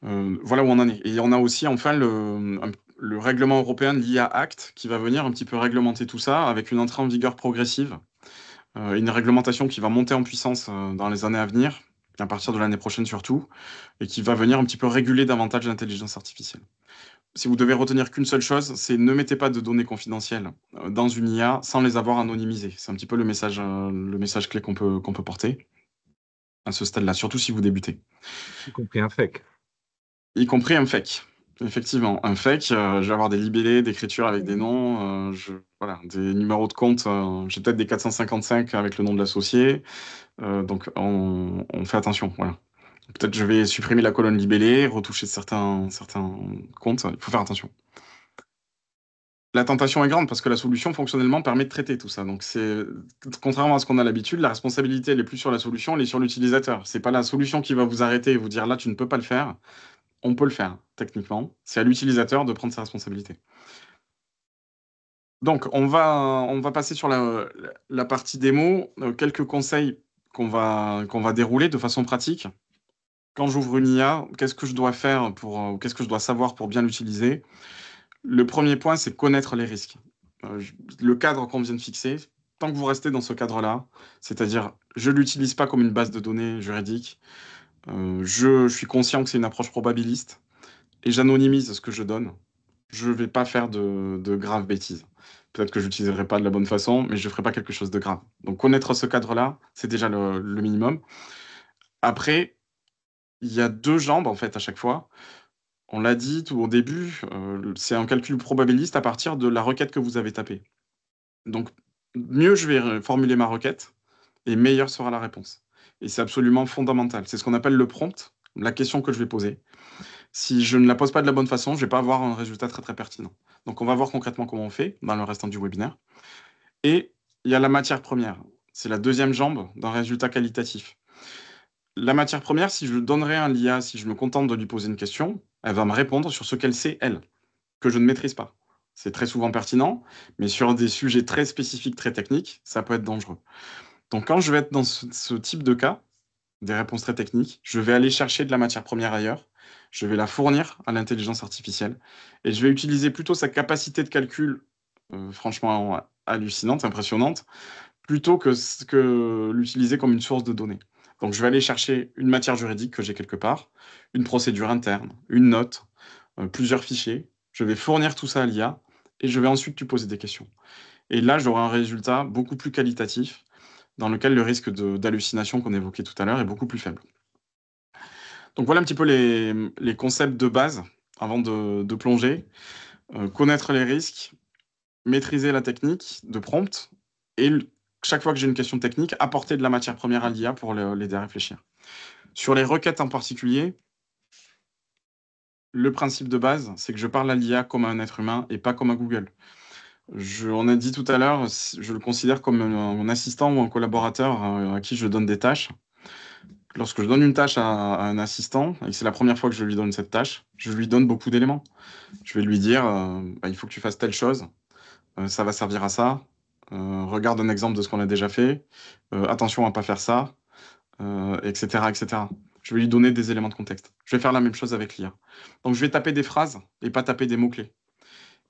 S3: Voilà où on en est. Et on a aussi enfin le règlement européen de l'IA Act qui va venir un petit peu réglementer tout ça avec une entrée en vigueur progressive. Une réglementation qui va monter en puissance dans les années à venir, à partir de l'année prochaine surtout, et qui va venir un petit peu réguler davantage l'intelligence artificielle. Si vous devez retenir qu'une seule chose, c'est ne mettez pas de données confidentielles dans une IA sans les avoir anonymisées. C'est un petit peu le message clé qu'on peut porter à ce stade-là, surtout si vous débutez.
S1: Y compris un fake.
S3: Y compris un fake. Effectivement, un fake, je vais avoir des libellés d'écriture avec des noms, voilà, des numéros de compte, j'ai peut-être des 455 avec le nom de l'associé, donc on fait attention, voilà. Peut-être je vais supprimer la colonne libellée, retoucher certains comptes, il faut faire attention. La tentation est grande parce que la solution fonctionnellement permet de traiter tout ça. Donc contrairement à ce qu'on a l'habitude, la responsabilité elle est plus sur la solution, elle est sur l'utilisateur. C'est pas la solution qui va vous arrêter et vous dire là tu ne peux pas le faire. On peut le faire techniquement. C'est à l'utilisateur de prendre ses responsabilités. Donc on va passer sur la partie démo. Quelques conseils qu'on va dérouler de façon pratique. Quand j'ouvre une IA, qu'est-ce que je dois faire qu'est-ce que je dois savoir pour bien l'utiliser? Le premier point, c'est connaître les risques. Le cadre qu'on vient de fixer, tant que vous restez dans ce cadre-là, c'est-à-dire je ne l'utilise pas comme une base de données juridique, Je suis conscient que c'est une approche probabiliste et j'anonymise ce que je donne. Je ne vais pas faire de graves bêtises. Peut-être que je l'utiliserai pas de la bonne façon, mais je ne ferai pas quelque chose de grave. Donc connaître ce cadre-là, c'est déjà le minimum. Après, il y a deux jambes en fait à chaque fois. On l'a dit tout au début, c'est un calcul probabiliste à partir de la requête que vous avez tapée. Donc mieux je vais formuler ma requête, et meilleure sera la réponse. Et c'est absolument fondamental. C'est ce qu'on appelle le prompt, la question que je vais poser. Si je ne la pose pas de la bonne façon, je ne vais pas avoir un résultat très très pertinent. Donc on va voir concrètement comment on fait dans le restant du webinaire. Et il y a la matière première. C'est la deuxième jambe d'un résultat qualitatif. La matière première, si je donnerais un l'IA, si je me contente de lui poser une question, elle va me répondre sur ce qu'elle sait, elle, que je ne maîtrise pas. C'est très souvent pertinent, mais sur des sujets très spécifiques, très techniques, ça peut être dangereux. Donc quand je vais être dans ce type de cas, des réponses très techniques, je vais aller chercher de la matière première ailleurs, je vais la fournir à l'intelligence artificielle, et je vais utiliser plutôt sa capacité de calcul, franchement hallucinante, impressionnante, plutôt que l'utiliser comme une source de données. Donc je vais aller chercher une matière juridique que j'ai quelque part, une procédure interne, une note, plusieurs fichiers, je vais fournir tout ça à l'IA, et je vais ensuite lui poser des questions. Et là, j'aurai un résultat beaucoup plus qualitatif, dans lequel le risque d'hallucination qu'on évoquait tout à l'heure est beaucoup plus faible. Donc voilà un petit peu les concepts de base avant de plonger. Connaître les risques, maîtriser la technique de prompt et chaque fois que j'ai une question technique, apporter de la matière première à l'IA pour l'aider à réfléchir. Sur les requêtes en particulier, le principe de base, c'est que je parle à l'IA comme un être humain et pas comme un Google. On a dit tout à l'heure, je le considère comme un assistant ou un collaborateur à qui je donne des tâches. Lorsque je donne une tâche à un assistant, et que c'est la première fois que je lui donne cette tâche, je lui donne beaucoup d'éléments. Je vais lui dire, il faut que tu fasses telle chose, ça va servir à ça, regarde un exemple de ce qu'on a déjà fait, attention à ne pas faire ça, etc., etc. Je vais lui donner des éléments de contexte. Je vais faire la même chose avec l'IA. Donc je vais taper des phrases et pas taper des mots-clés.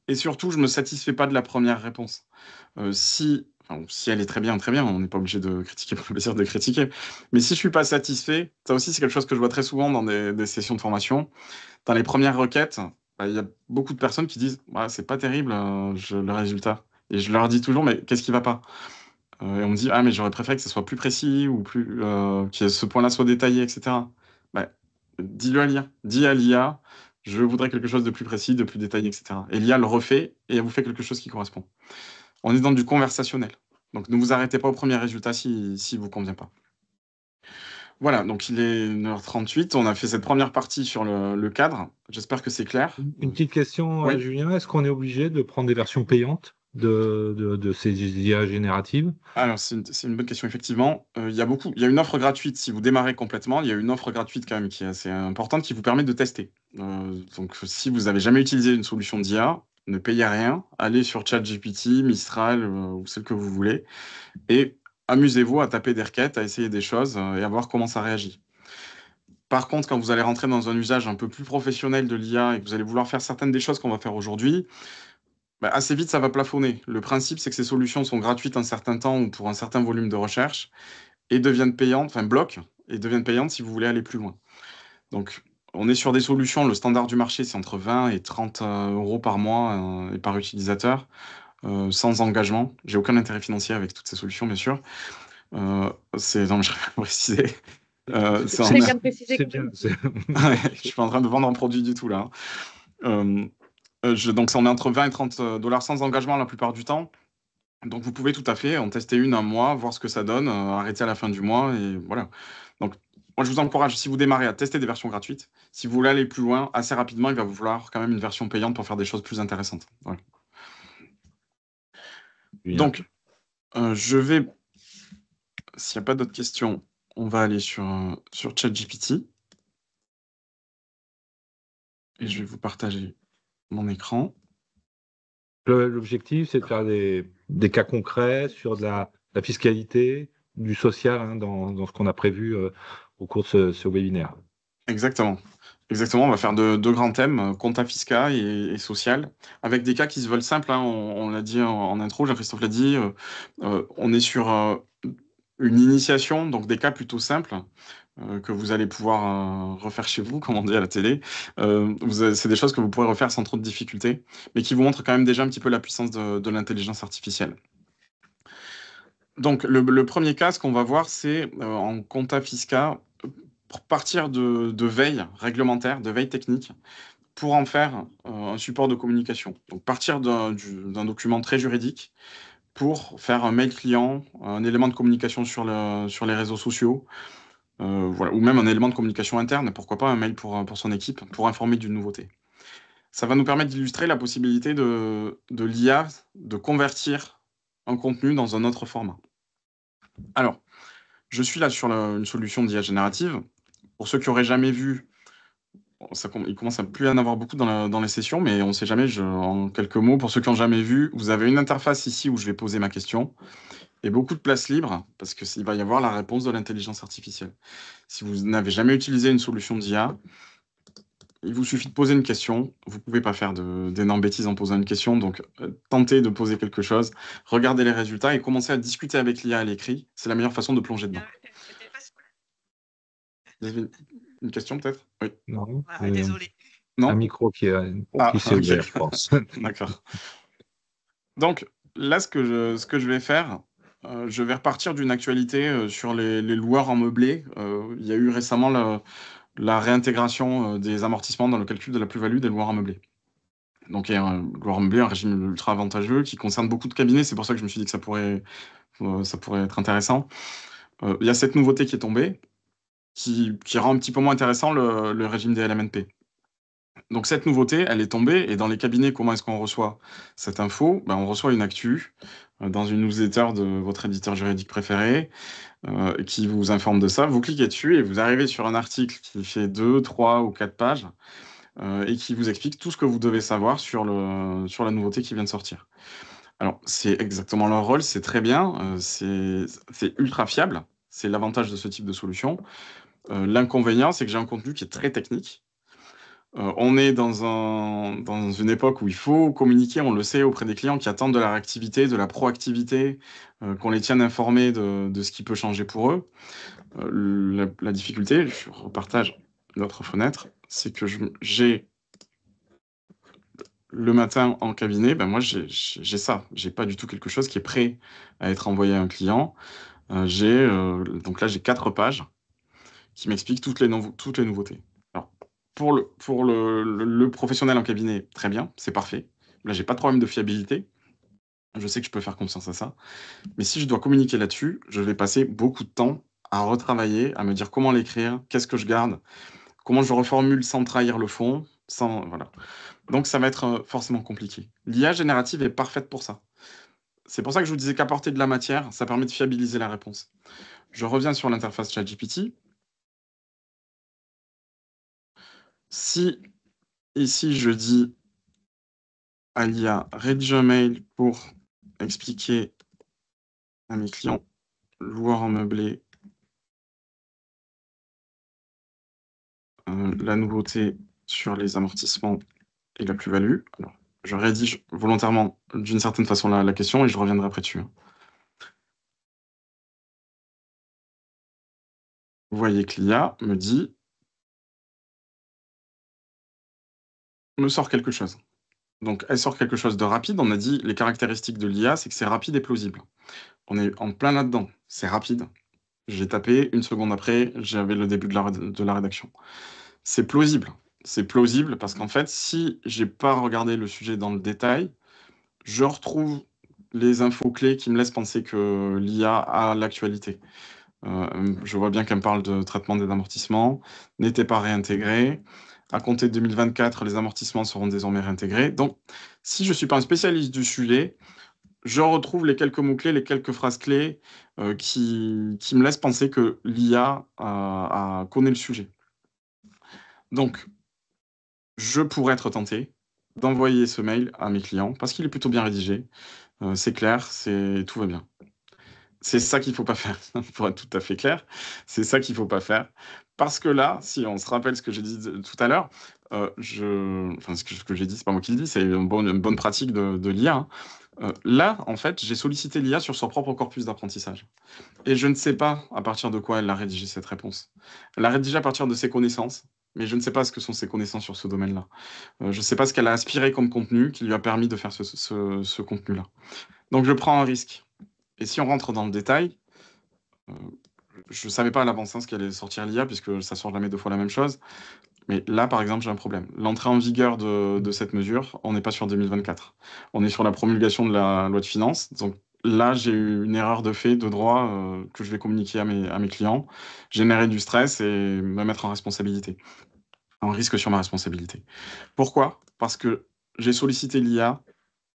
S3: Et surtout, je ne me satisfais pas de la première réponse. Si elle est très bien, on n'est pas obligé de critiquer pour le plaisir de critiquer. Mais si je ne suis pas satisfait, ça aussi, c'est quelque chose que je vois très souvent dans des sessions de formation. Dans les premières requêtes, il y a beaucoup de personnes qui disent c'est pas terrible le résultat. Et je leur dis toujours mais qu'est-ce qui va pas et on me dit mais j'aurais préféré que ce soit plus précis ou que ce point-là soit détaillé, etc. Bah, dis-le à l'IA. Dis à l'IA je voudrais quelque chose de plus précis, de plus détaillé, etc. Et l'IA le refait et elle vous fait quelque chose qui correspond. On est dans du conversationnel. Donc ne vous arrêtez pas au premier résultat s'il ne vous convient pas. Voilà, donc il est 1h38. On a fait cette première partie sur le cadre. J'espère que c'est clair.
S1: Une petite question,
S3: Oui.
S1: Julien. Est-ce qu'on est obligé de prendre des versions payantes de ces IA génératives?
S3: Alors, c'est une bonne question, effectivement. Il y a une offre gratuite si vous démarrez complètement. Il y a une offre gratuite quand même qui est assez importante qui vous permet de tester. Donc, si vous n'avez jamais utilisé une solution d'IA, ne payez rien. Allez sur ChatGPT, Mistral ou celle que vous voulez et amusez-vous à taper des requêtes, à essayer des choses et à voir comment ça réagit. Par contre, quand vous allez rentrer dans un usage un peu plus professionnel de l'IA et que vous allez vouloir faire certaines des choses qu'on va faire aujourd'hui, assez vite, ça va plafonner. Le principe, c'est que ces solutions sont gratuites un certain temps ou pour un certain volume de recherche et deviennent payantes, enfin bloquent et deviennent payantes si vous voulez aller plus loin. Donc, on est sur des solutions, le standard du marché, c'est entre 20 et 30 euros par mois et par utilisateur, sans engagement. J'ai aucun intérêt financier avec toutes ces solutions, bien sûr. Non, mais je vais préciser.
S1: C'est
S4: bien de préciser
S1: c'est
S4: quand
S1: bien.
S4: même.
S3: Ouais, je suis pas en train de vendre un produit du tout là. Donc, on est entre 20 et 30 dollars sans engagement la plupart du temps. Donc, vous pouvez tout à fait en tester une un mois, voir ce que ça donne, arrêter à la fin du mois et voilà. Donc, moi, je vous encourage, si vous démarrez, à tester des versions gratuites. Si vous voulez aller plus loin, assez rapidement, il va vous falloir quand même une version payante pour faire des choses plus intéressantes. Voilà.
S1: Bien.
S3: Donc, s'il n'y a pas d'autres questions, on va aller sur ChatGPT. Et je vais vous partager mon écran.
S1: L'objectif, c'est de faire des cas concrets sur de la fiscalité, du social, dans ce qu'on a prévu au cours de ce webinaire.
S3: Exactement. Exactement, on va faire deux grands thèmes, compta fiscal et social, avec des cas qui se veulent simples. On l'a dit en intro, Jean-Christophe l'a dit, on est sur une initiation, donc des cas plutôt simples que vous allez pouvoir refaire chez vous, comme on dit à la télé. C'est des choses que vous pourrez refaire sans trop de difficultés, mais qui vous montrent quand même déjà un petit peu la puissance de l'intelligence artificielle. Donc, le premier cas, ce qu'on va voir, c'est en compta fiscal, pour partir de veille réglementaire, de veille technique, pour en faire un support de communication. Donc, partir d'un document très juridique pour faire un mail client, un élément de communication sur les réseaux sociaux, voilà, ou même un élément de communication interne, pourquoi pas un mail pour son équipe, pour informer d'une nouveauté. Ça va nous permettre d'illustrer la possibilité de l'IA de convertir un contenu dans un autre format. Alors, je suis là sur une solution d'IA générative. Pour ceux qui n'auraient jamais vu, il commence à plus y en avoir beaucoup dans les sessions, mais on ne sait jamais, en quelques mots, pour ceux qui n'ont jamais vu, vous avez une interface ici où je vais poser ma question, et beaucoup de place libre, parce qu'il va y avoir la réponse de l'intelligence artificielle. Si vous n'avez jamais utilisé une solution d'IA, il vous suffit de poser une question. Vous ne pouvez pas faire d'énormes bêtises en posant une question, donc tentez de poser quelque chose, regardez les résultats et commencez à discuter avec l'IA à l'écrit. C'est la meilleure façon de plonger dedans. Vous avez une question peut-être? Oui.
S1: Non,
S4: Désolé.
S3: Non?
S1: un micro qui s'est
S3: ok.
S1: ouvert, je pense.
S3: D'accord. Donc là, ce que je vais faire, je vais repartir d'une actualité sur les loueurs en meublé. Il y a eu récemment la réintégration des amortissements dans le calcul de la plus-value des loueurs en meublé. Donc il y a un loueur en meublé, un régime ultra avantageux qui concerne beaucoup de cabinets. C'est pour ça que je me suis dit que ça pourrait être intéressant. Il y a cette nouveauté qui est tombée, qui rend un petit peu moins intéressant le régime des LMNP. Donc cette nouveauté, elle est tombée, et dans les cabinets, comment est-ce qu'on reçoit cette info? On reçoit une actu dans une newsletter de votre éditeur juridique préféré qui vous informe de ça. Vous cliquez dessus et vous arrivez sur un article qui fait 2, 3 ou 4 pages et qui vous explique tout ce que vous devez savoir sur la nouveauté qui vient de sortir. Alors, c'est exactement leur rôle, c'est très bien, c'est ultra fiable, c'est l'avantage de ce type de solution. L'inconvénient, c'est que j'ai un contenu qui est très technique. On est dans une époque où il faut communiquer, on le sait, auprès des clients qui attendent de la réactivité, de la proactivité, qu'on les tienne informés de ce qui peut changer pour eux. La difficulté, je repartage notre fenêtre, c'est que j'ai le matin en cabinet, moi j'ai ça. J'ai pas du tout quelque chose qui est prêt à être envoyé à un client. Donc là, j'ai 4 pages qui m'expliquent toutes les nouveautés. Alors, pour le professionnel en cabinet, très bien, c'est parfait. Là, j'ai pas de problème de fiabilité. Je sais que je peux faire confiance à ça. Mais si je dois communiquer là-dessus, je vais passer beaucoup de temps à retravailler, à me dire comment l'écrire, qu'est-ce que je garde, comment je reformule sans trahir le fond, voilà. Donc ça va être forcément compliqué. L'IA générative est parfaite pour ça. C'est pour ça que je vous disais qu'apporter de la matière, ça permet de fiabiliser la réponse. Je reviens sur l'interface ChatGPT. Si ici je dis à l'IA, rédige un mail pour expliquer à mes clients loueurs en meublé la nouveauté sur les amortissements et la plus-value. Alors, je rédige volontairement d'une certaine façon la question et je reviendrai après dessus. Vous voyez que l'IA me dit, me sort quelque chose. Donc, elle sort quelque chose de rapide. On a dit les caractéristiques de l'IA, c'est que c'est rapide et plausible. On est en plein là-dedans. C'est rapide. J'ai tapé, une seconde après, j'avais le début de la rédaction. C'est plausible. C'est plausible parce qu'en fait, si j'ai pas regardé le sujet dans le détail, je retrouve les infos clés qui me laissent penser que l'IA a l'actualité. Je vois bien qu'elle me parle de traitement des amortissements, n'était pas réintégré. À compter de 2024, les amortissements seront désormais réintégrés. Donc, si je ne suis pas un spécialiste du sujet, je retrouve les quelques mots-clés, les quelques phrases clés qui me laissent penser que l'IA connaît le sujet. Donc, je pourrais être tenté d'envoyer ce mail à mes clients parce qu'il est plutôt bien rédigé, c'est clair, tout va bien. C'est ça qu'il ne faut pas faire, pour être tout à fait clair. C'est ça qu'il ne faut pas faire. Parce que là, si on se rappelle ce que j'ai dit tout à l'heure, ce que j'ai dit, c'est pas moi qui le dis, c'est une bonne pratique de l'IA. Là, en fait, j'ai sollicité l'IA sur son propre corpus d'apprentissage. Et je ne sais pas à partir de quoi elle a rédigé cette réponse. Elle a rédigé à partir de ses connaissances, mais je ne sais pas ce que sont ses connaissances sur ce domaine-là. Je ne sais pas ce qu'elle a aspiré comme contenu qui lui a permis de faire ce contenu-là. Donc je prends un risque. Et si on rentre dans le détail, je ne savais pas à l'avance ce qu'allait sortir l'IA, puisque ça sort jamais deux fois la même chose. Mais là, par exemple, j'ai un problème. L'entrée en vigueur de cette mesure, on n'est pas sur 2024. On est sur la promulgation de la loi de finances. Donc là, j'ai eu une erreur de fait, de droit, que je vais communiquer à mes clients, générer du stress et me mettre en responsabilité. Un risque sur ma responsabilité. Pourquoi? Parce que j'ai sollicité l'IA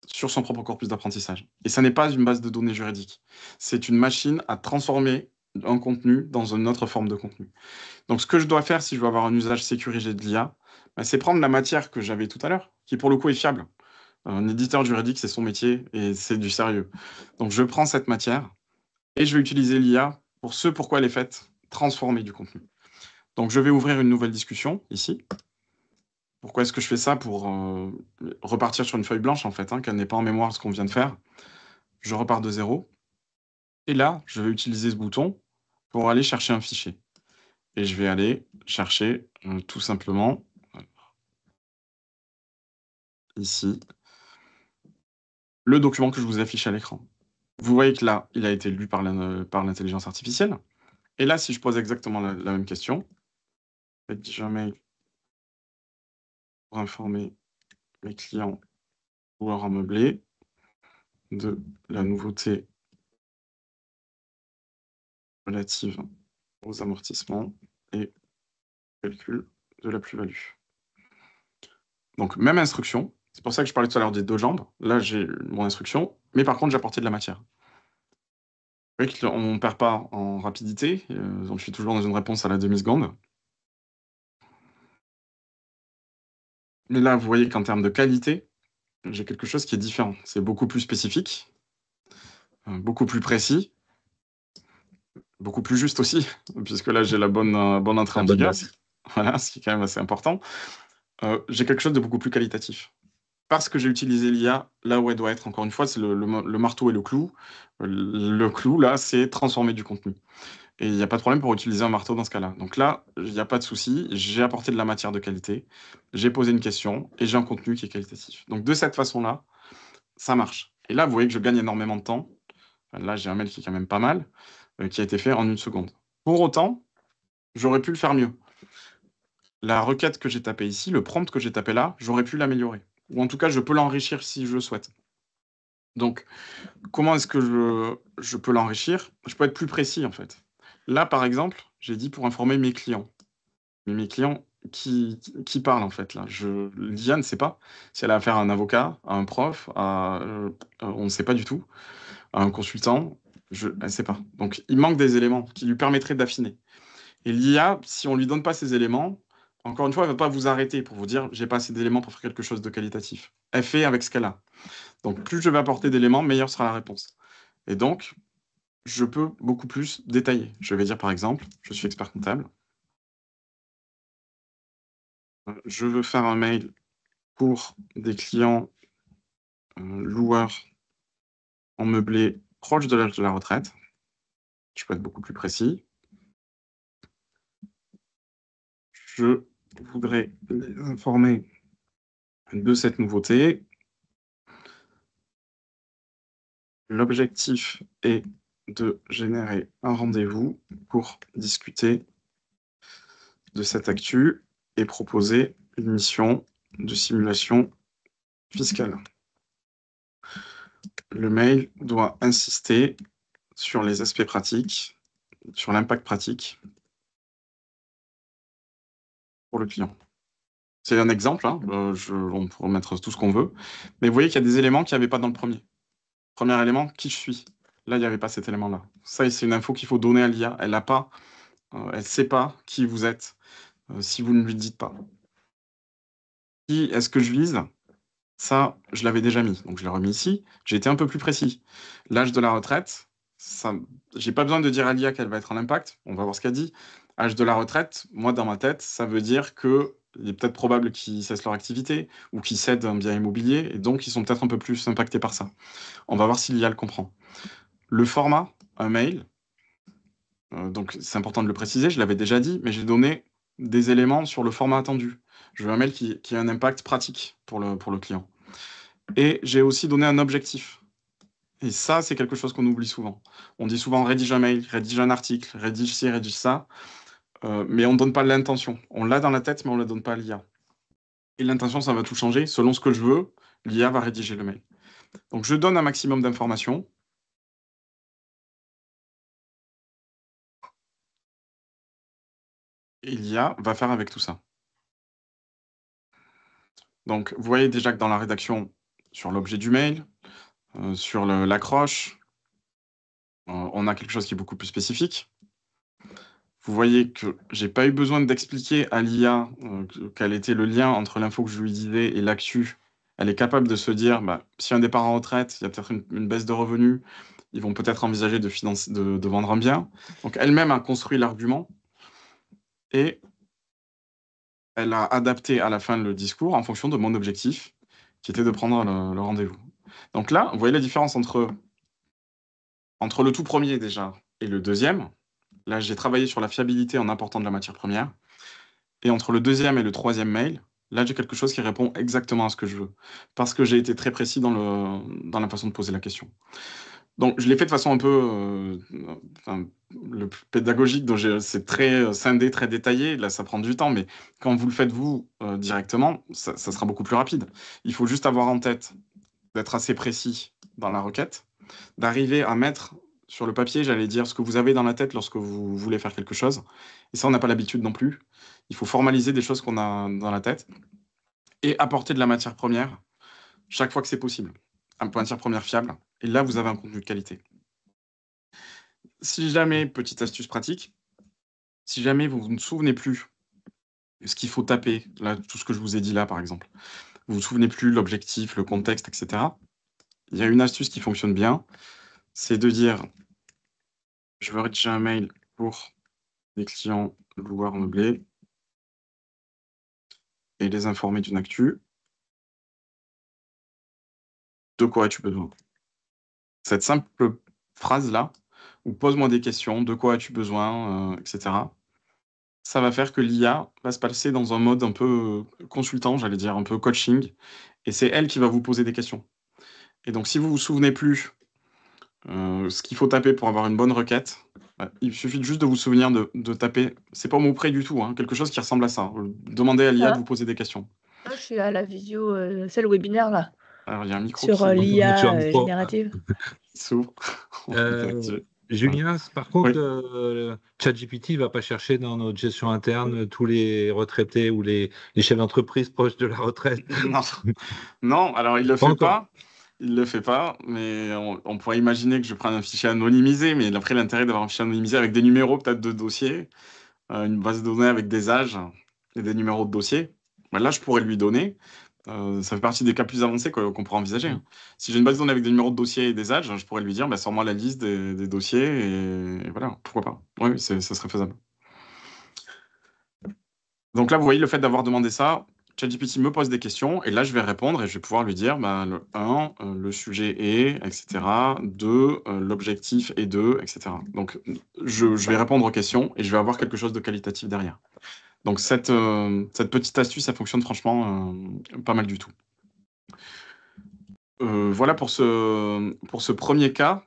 S3: sur son propre corpus d'apprentissage. Et ça n'est pas une base de données juridique. C'est une machine à transformer un contenu dans une autre forme de contenu. Donc, ce que je dois faire si je veux avoir un usage sécurisé de l'IA, c'est prendre la matière que j'avais tout à l'heure, qui pour le coup est fiable. Un éditeur juridique, c'est son métier et c'est du sérieux. Donc, je prends cette matière et je vais utiliser l'IA pour ce pourquoi elle est faite, transformer du contenu. Donc, je vais ouvrir une nouvelle discussion ici. Pourquoi est-ce que je fais ça? Pour repartir sur une feuille blanche, en fait, qu'elle n'est pas en mémoire ce qu'on vient de faire. Je repars de zéro. Et là, je vais utiliser ce bouton pour aller chercher un fichier. Et je vais aller chercher tout simplement ici le document que je vous affiche à l'écran. Vous voyez que là, il a été lu par l'intelligence artificielle. Et là, si je pose exactement la même question, rédiger un mail pour informer mes clients loueurs meublés de la nouveauté relative aux amortissements et calcul de la plus-value. Donc, même instruction. C'est pour ça que je parlais tout à l'heure des deux jambes. Là, j'ai mon instruction, mais par contre, j'ai apporté de la matière. Vous voyez qu'on ne perd pas en rapidité. Donc, je suis toujours dans une réponse à la demi-seconde. Mais là, vous voyez qu'en termes de qualité, j'ai quelque chose qui est différent. C'est beaucoup plus spécifique, beaucoup plus précis, beaucoup plus juste aussi, puisque là, j'ai la bonne entrée en vigueur. Voilà, ce qui est quand même assez important. J'ai quelque chose de beaucoup plus qualitatif. Parce que j'ai utilisé l'IA là où elle doit être, encore une fois, c'est le marteau et le clou. Le clou, là, c'est transformer du contenu. Et il n'y a pas de problème pour utiliser un marteau dans ce cas-là. Donc là, il n'y a pas de souci. J'ai apporté de la matière de qualité, j'ai posé une question et j'ai un contenu qui est qualitatif. Donc de cette façon-là, ça marche. Et là, vous voyez que je gagne énormément de temps. Là, j'ai un mail qui est quand même pas mal, qui a été fait en 1 seconde. Pour autant, j'aurais pu le faire mieux. La requête que j'ai tapée ici, le prompt que j'ai tapé là, j'aurais pu l'améliorer. Ou en tout cas, je peux l'enrichir si je le souhaite. Donc, comment est-ce que je peux l'enrichir? Je peux être plus précis, en fait. Là, par exemple, j'ai dit pour informer mes clients. Mais mes clients, qui parle, en fait, là? L'IA ne sait pas si elle a affaire à un avocat, à un prof, on ne sait pas du tout, à un consultant, elle ne sait pas. Donc, il manque des éléments qui lui permettraient d'affiner. Et l'IA, si on ne lui donne pas ces éléments, encore une fois, elle ne va pas vous arrêter pour vous dire « j'ai pas assez d'éléments pour faire quelque chose de qualitatif ». Elle fait avec ce qu'elle a. Donc, plus je vais apporter d'éléments, meilleure sera la réponse. Et donc, je peux beaucoup plus détailler. Je vais dire, par exemple, je suis expert comptable. Je veux faire un mail pour des clients loueurs en meublé proche de l'âge de la retraite. Je peux être beaucoup plus précis. Je voudrais les informer de cette nouveauté. L'objectif est de générer un rendez-vous pour discuter de cette actu et proposer une mission de simulation fiscale. Le mail doit insister sur les aspects pratiques, sur l'impact pratique pour le client. C'est un exemple, on pourrait mettre tout ce qu'on veut, mais vous voyez qu'il y a des éléments qu'il n'y avait pas dans le premier. Premier élément, qui je suis. Là, il n'y avait pas cet élément-là. Ça, c'est une info qu'il faut donner à l'IA. Elle ne sait pas qui vous êtes si vous ne lui dites pas. Qui est-ce que je vise? Ça, je l'avais déjà mis, donc je l'ai remis ici. J'ai été un peu plus précis. L'âge de la retraite, j'ai pas besoin de dire à l'IA qu'elle va être en impact. On va voir ce qu'elle dit. Âge de la retraite, moi, dans ma tête, ça veut dire que il est peut-être probable qu'ils cessent leur activité ou qu'ils cèdent un bien immobilier, et donc ils sont peut-être un peu plus impactés par ça. On va voir si l'IA le comprend. Le format, un mail, donc c'est important de le préciser, je l'avais déjà dit, mais j'ai donné des éléments sur le format attendu. Je veux un mail qui a un impact pratique pour le client. Et j'ai aussi donné un objectif. Et ça, c'est quelque chose qu'on oublie souvent. On dit souvent rédige un mail, rédige un article, rédige ci, rédige ça, mais on ne donne pas l'intention. On l'a dans la tête, mais on ne la donne pas à l'IA. Et l'intention, ça va tout changer. Selon ce que je veux, l'IA va rédiger le mail. Donc je donne un maximum d'informations. Et l'IA va faire avec tout ça. Donc vous voyez déjà que dans la rédaction, sur l'objet du mail, sur l'accroche, on a quelque chose qui est beaucoup plus spécifique. Vous voyez que j'ai pas eu besoin d'expliquer à l'IA quel était le lien entre l'info que je lui disais et l'actu. Elle est capable de se dire, bah, si un départ en retraite, il y a peut-être une baisse de revenus, ils vont peut-être envisager de vendre un bien. Donc elle-même a construit l'argument et elle a adapté à la fin le discours en fonction de mon objectif, qui était de prendre le rendez-vous. Donc là, vous voyez la différence entre le tout premier déjà et le deuxième. Là, j'ai travaillé sur la fiabilité en important de la matière première. Et entre le deuxième et le troisième mail, là, j'ai quelque chose qui répond exactement à ce que je veux. Parce que j'ai été très précis dans la façon de poser la question. Donc, je l'ai fait de façon un peu le plus pédagogique, donc c'est très scindé, très détaillé. Là, ça prend du temps, mais quand vous le faites vous directement, ça sera beaucoup plus rapide. Il faut juste avoir en tête d'être assez précis dans la requête, d'arriver à mettre sur le papier, j'allais dire, ce que vous avez dans la tête lorsque vous voulez faire quelque chose. Et ça, on n'a pas l'habitude non plus. Il faut formaliser des choses qu'on a dans la tête et apporter de la matière première chaque fois que c'est possible. Une matière première fiable. Et là, vous avez un contenu de qualité. Si jamais, petite astuce pratique, si jamais vous ne souvenez plus ce qu'il faut taper, là, tout ce que je vous ai dit là, par exemple, vous ne vous souvenez plus l'objectif, le contexte, etc., il y a une astuce qui fonctionne bien, c'est de dire je veux rédiger un mail pour des clients loueurs meublés et les informer d'une actu. De quoi as-tu besoin? Cette simple phrase-là, ou pose-moi des questions, de quoi as-tu besoin, etc. Ça va faire que l'IA va se passer dans un mode un peu consultant, j'allais dire, un peu coaching, et c'est elle qui va vous poser des questions. Et donc, si vous vous souvenez plus ce qu'il faut taper pour avoir une bonne requête, il suffit juste de vous souvenir de taper, c'est pas mot près du tout, hein, quelque chose qui ressemble à ça. Demandez à l'IA de vous poser des questions.
S4: Je suis à la visio, c'est le webinaire là,
S3: Alors, il y a un micro
S4: sur
S3: qui
S1: sur
S4: l'IA
S1: un micro.
S4: générative.
S3: s'ouvre.
S1: Julien, par contre,
S3: Oui.
S1: ChatGPT ne va pas chercher dans notre gestion interne tous les retraités ou les chefs d'entreprise proches de la retraite.
S3: Non, non, alors il le
S1: Pas
S3: fait
S1: encore.
S3: pas. Il le fait pas, mais on pourrait imaginer que je prenne un fichier anonymisé, mais après l'intérêt d'avoir un fichier anonymisé avec des numéros peut-être de dossiers, une base de données avec des âges et des numéros de dossiers, ben là je pourrais lui donner. Ça fait partie des cas plus avancés qu'on pourrait envisager, hein. Si j'ai une base de données avec des numéros de dossiers et des âges, je pourrais lui dire, bah, sors-moi la liste des dossiers et voilà, pourquoi pas. Oui, ça serait faisable. Donc là, vous voyez, le fait d'avoir demandé ça, ChatGPT me pose des questions et là, je vais répondre et je vais pouvoir lui dire, bah, le 1, le sujet est, etc. 2, l'objectif est de, etc. Donc, je vais répondre aux questions et je vais avoir quelque chose de qualitatif derrière. Donc, cette petite astuce, ça fonctionne franchement pas mal du tout. Voilà pour ce premier cas.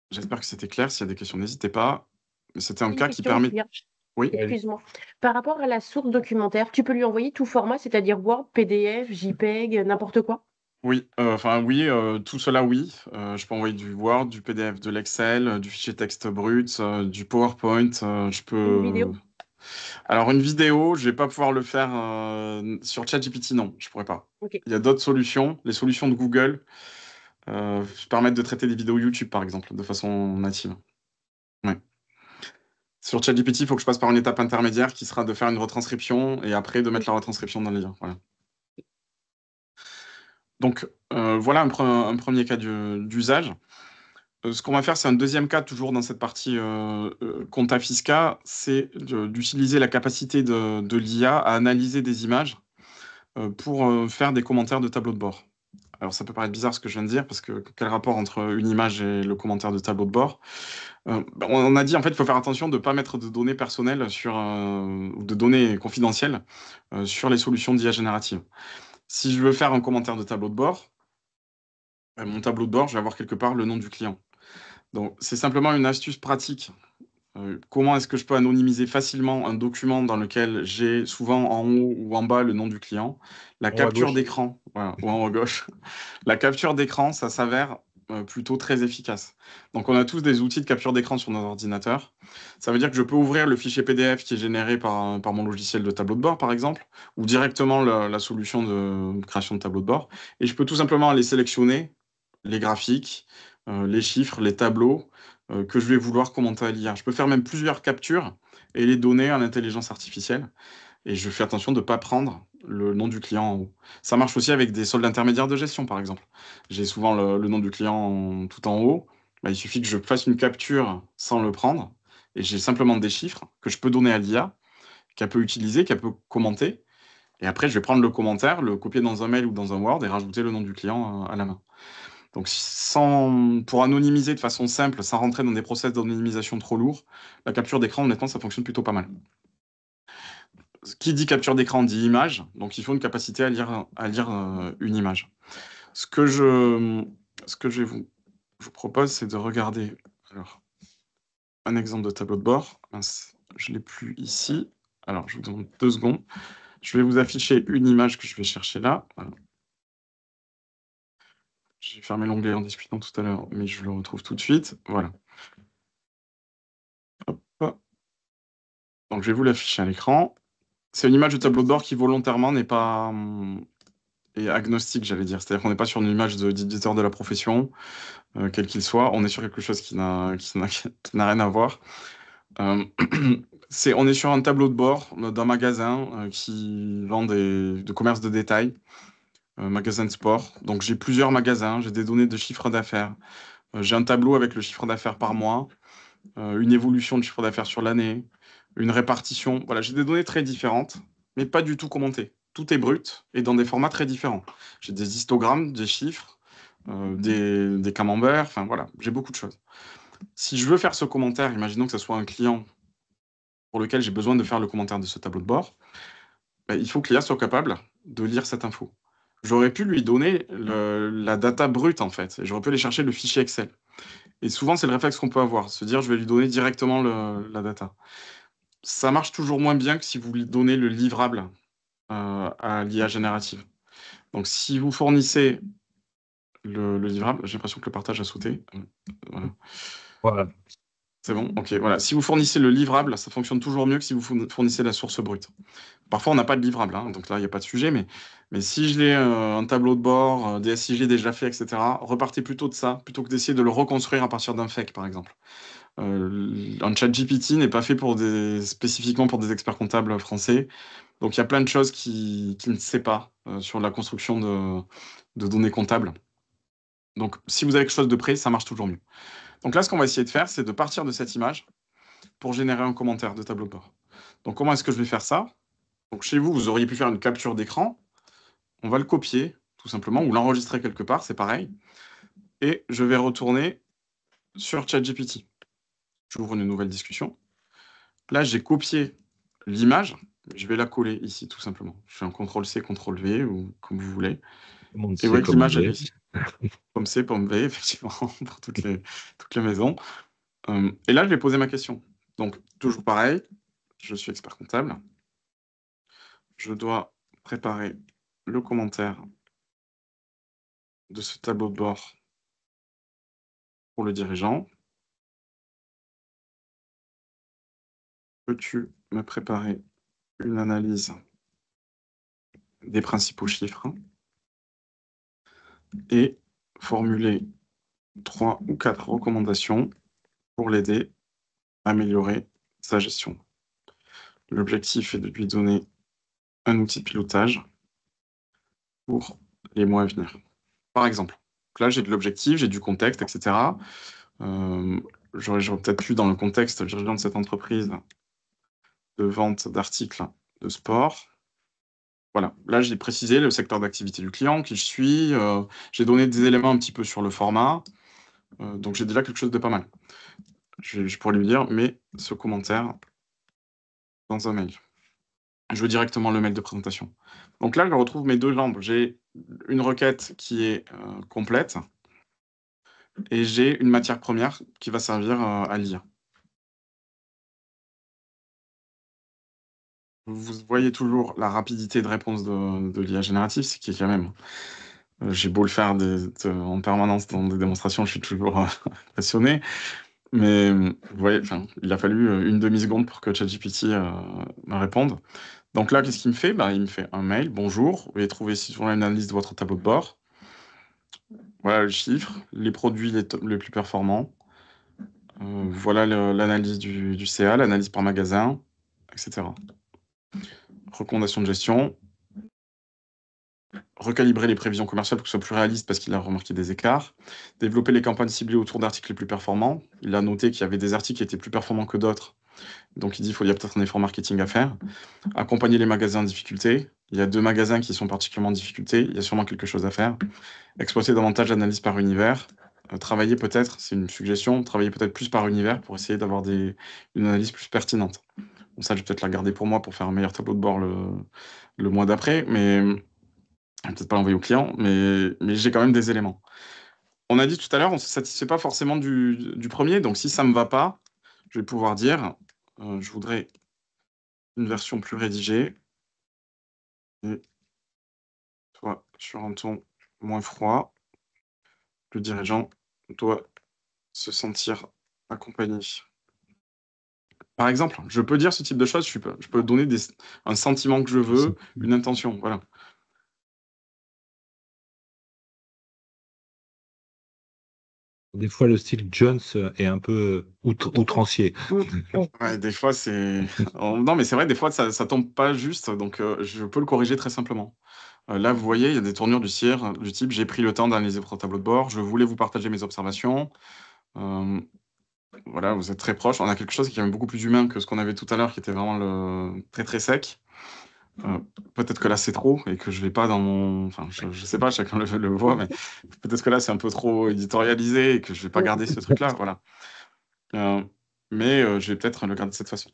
S3: J'espère que c'était clair. S'il y a des questions, n'hésitez pas. C'était un
S5: Une
S3: cas qui
S5: question,
S3: permet...
S5: Julien.
S3: Oui.
S5: Excuse-moi. Par rapport à la source documentaire, tu peux lui envoyer tout format, c'est-à-dire Word, PDF, JPEG, n'importe quoi?
S3: Oui, oui, tout cela, oui. Je peux envoyer du Word, du PDF, de l'Excel, du fichier texte brut, du PowerPoint. Je peux...
S5: Une vidéo?
S3: Alors, une vidéo, je vais pas pouvoir le faire sur ChatGPT, non, je pourrais pas.
S5: Ok.
S3: Il y a d'autres solutions. Les solutions de Google permettent de traiter des vidéos YouTube, par exemple, de façon native. Ouais. Sur ChatGPT, il faut que je passe par une étape intermédiaire qui sera de faire une retranscription et après de mettre la retranscription dans le lien. Voilà. Donc, voilà un premier cas d'usage. Ce qu'on va faire, c'est un deuxième cas, toujours dans cette partie compta fisca, c'est d'utiliser la capacité de l'IA à analyser des images pour faire des commentaires de tableau de bord. Alors, ça peut paraître bizarre ce que je viens de dire, parce que quel rapport entre une image et le commentaire de tableau de bord? On a dit, en fait, il faut faire attention de ne pas mettre de données personnelles ou de données confidentielles sur les solutions d'IA générative. Si je veux faire un commentaire de tableau de bord, mon tableau de bord, je vais avoir quelque part le nom du client. Donc, c'est simplement une astuce pratique. Comment est-ce que je peux anonymiser facilement un document dans lequel j'ai souvent en haut ou en bas le nom du client? La
S1: En haut à
S3: capture
S1: gauche.
S3: d'écran, voilà, ou en haut à gauche. La capture d'écran, ça s'avère plutôt très efficace. Donc, on a tous des outils de capture d'écran sur nos ordinateurs. Ça veut dire que je peux ouvrir le fichier PDF qui est généré par mon logiciel de tableau de bord, par exemple, ou directement la solution de création de tableau de bord. Et je peux tout simplement aller sélectionner les graphiques, les chiffres, les tableaux que je vais vouloir commenter à l'IA. Je peux faire même plusieurs captures et les donner à l'intelligence artificielle. Et je fais attention de ne pas prendre le nom du client en haut. Ça marche aussi avec des soldes intermédiaires de gestion, par exemple. J'ai souvent le nom du client tout en haut. Bah, il suffit que je fasse une capture sans le prendre. Et j'ai simplement des chiffres que je peux donner à l'IA, qu'elle peut utiliser, qu'elle peut commenter. Et après, je vais prendre le commentaire, le copier dans un mail ou dans un Word et rajouter le nom du client à la main. Donc, pour anonymiser de façon simple, sans rentrer dans des process d'anonymisation trop lourds, la capture d'écran, honnêtement, ça fonctionne plutôt pas mal. Qui dit capture d'écran dit image, donc il faut une capacité à lire une image. Ce que je vous propose, c'est de regarder alors, un exemple de tableau de bord. Mince, je ne l'ai plus ici. Alors, je vous demande 2 secondes. Je vais vous afficher une image que je vais chercher là. Voilà. J'ai fermé l'onglet en discutant tout à l'heure, mais je le retrouve tout de suite. Voilà. Hop. Donc, je vais vous l'afficher à l'écran. C'est une image de tableau de bord qui volontairement n'est pas est agnostique, j'allais dire. C'est-à-dire qu'on n'est pas sur une image d'éditeur de la profession, quel qu'il soit. On est sur quelque chose qui n'a rien à voir. On est sur un tableau de bord d'un magasin qui vend de commerce de détail, magasin de sport. Donc j'ai plusieurs magasins, j'ai des données de chiffre d'affaires. J'ai un tableau avec le chiffre d'affaires par mois, une évolution de chiffre d'affaires sur l'année, une répartition. Voilà, j'ai des données très différentes, mais pas du tout commentées. Tout est brut et dans des formats très différents. J'ai des histogrammes, des chiffres, des camemberts, enfin voilà, j'ai beaucoup de choses. Si je veux faire ce commentaire, imaginons que ce soit un client pour lequel j'ai besoin de faire le commentaire de ce tableau de bord, bah, il faut que l'IA soit capable de lire cette info. J'aurais pu lui donner la data brute, en fait, et j'aurais pu aller chercher le fichier Excel. Et souvent, c'est le réflexe qu'on peut avoir, se dire, je vais lui donner directement la data. Ça marche toujours moins bien que si vous lui donnez le livrable à l'IA générative. Donc, si vous fournissez le livrable, j'ai l'impression que le partage a sauté. Voilà.
S1: Voilà.
S3: C'est bon? Ok, voilà. Si vous fournissez le livrable, ça fonctionne toujours mieux que si vous fournissez la source brute. Parfois, on n'a pas de livrable, hein, donc là, il n'y a pas de sujet. Mais si je l'ai un tableau de bord, des SIG déjà fait, etc., repartez plutôt de ça, plutôt que d'essayer de le reconstruire à partir d'un fake, par exemple. Un chat GPT n'est pas fait spécifiquement pour des experts comptables français. Donc, il y a plein de choses qu'il ne sait pas sur la construction de données comptables. Donc, si vous avez quelque chose de prêt, ça marche toujours mieux. Donc là, ce qu'on va essayer de faire, c'est de partir de cette image pour générer un commentaire de tableau de bord. Donc, comment est-ce que je vais faire ça? Donc, chez vous, vous auriez pu faire une capture d'écran. On va le copier, tout simplement, ou l'enregistrer quelque part, c'est pareil. Et je vais retourner sur ChatGPT. J'ouvre une nouvelle discussion. Là, j'ai copié l'image. Je vais la coller ici, tout simplement. Je fais un CTRL-C, CTRL-V, ou comme vous voulez.
S1: Tout le monde
S3: Et
S1: sait
S3: vous voyez que
S1: comme
S3: l'image,
S1: il
S3: elle est
S1: est.
S3: ici. Comme C, pomme V, effectivement, pour toutes les maisons. Et là, je vais poser ma question. Donc, toujours pareil, je suis expert comptable. Je dois préparer le commentaire de ce tableau de bord pour le dirigeant. Peux-tu me préparer une analyse des principaux chiffres et formuler 3 ou 4 recommandations pour l'aider à améliorer sa gestion. L'objectif est de lui donner un outil de pilotage pour les mois à venir. Par exemple, là j'ai de l'objectif, j'ai du contexte, etc. J'aurais peut-être pu, dans le contexte dirigeant de cette entreprise de vente d'articles de sport. Voilà, là j'ai précisé le secteur d'activité du client, qui je suis, j'ai donné des éléments un petit peu sur le format, donc j'ai déjà quelque chose de pas mal. Je pourrais lui dire: «Mets ce commentaire dans un mail». Je veux directement le mail de présentation. Donc là, je retrouve mes 2 jambes. J'ai une requête qui est, complète et j'ai une matière première qui va servir, à lire. Vous voyez toujours la rapidité de réponse de l'IA générative, ce qui est quand même, j'ai beau le faire en permanence dans des démonstrations, je suis toujours, impressionné. Mais, vous voyez, enfin, il a fallu, une demi-seconde pour que ChatGPT, me réponde. Donc là, qu'est-ce qu'il me fait? Bah, il me fait un mail: «Bonjour, veuillez trouver ci-sur une analyse de votre tableau de bord. Voilà le chiffre, les produits les plus performants. Voilà l'analyse du CA, l'analyse par magasin, et cetera. Recommandations de gestion. Recalibrer les prévisions commerciales pour que ce soit plus réaliste parce qu'il a remarqué des écarts. Développer les campagnes ciblées autour d'articles les plus performants. Il a noté qu'il y avait des articles qui étaient plus performants que d'autres. Donc il dit qu'il y a peut-être un effort marketing à faire. Accompagner les magasins en difficulté. Il y a 2 magasins qui sont particulièrement en difficulté. Il y a sûrement quelque chose à faire. Exploiter davantage l'analyse par univers. Travailler peut-être, c'est une suggestion, travailler peut-être plus par univers pour essayer d'avoir une analyse plus pertinente. Bon, ça, je vais peut-être la garder pour moi pour faire un meilleur tableau de bord le mois d'après, mais peut-être pas l'envoyer au client, mais j'ai quand même des éléments. On a dit tout à l'heure, on ne se satisfait pas forcément du premier, donc si ça ne me va pas, je vais pouvoir dire, je voudrais une version plus rédigée et toi, sur un ton moins froid. Le dirigeant doit se sentir accompagné. Par exemple, je peux dire ce type de choses, je peux donner un sentiment que je veux, une intention, voilà.
S1: Des fois, le style Jones est un peu outrancier.
S3: Ouais, des fois, c'est non, mais c'est vrai, des fois, ça tombe pas juste, donc je peux le corriger très simplement. Là, vous voyez, il y a des tournures du type: «J'ai pris le temps d'analyser votre tableau de bord, je voulais vous partager mes observations». Hem, voilà, vous êtes très proche. On a quelque chose qui est quand même beaucoup plus humain que ce qu'on avait tout à l'heure, qui était vraiment très, très sec. Heu, peut-être que là, c'est trop et que je vais pas dans mon enfin, je sais pas, chacun le voit, mais peut-être que là, c'est un peu trop éditorialisé et que je vais pas garder ce truc-là, voilà. Heu, mais je vais peut-être le garder de cette façon.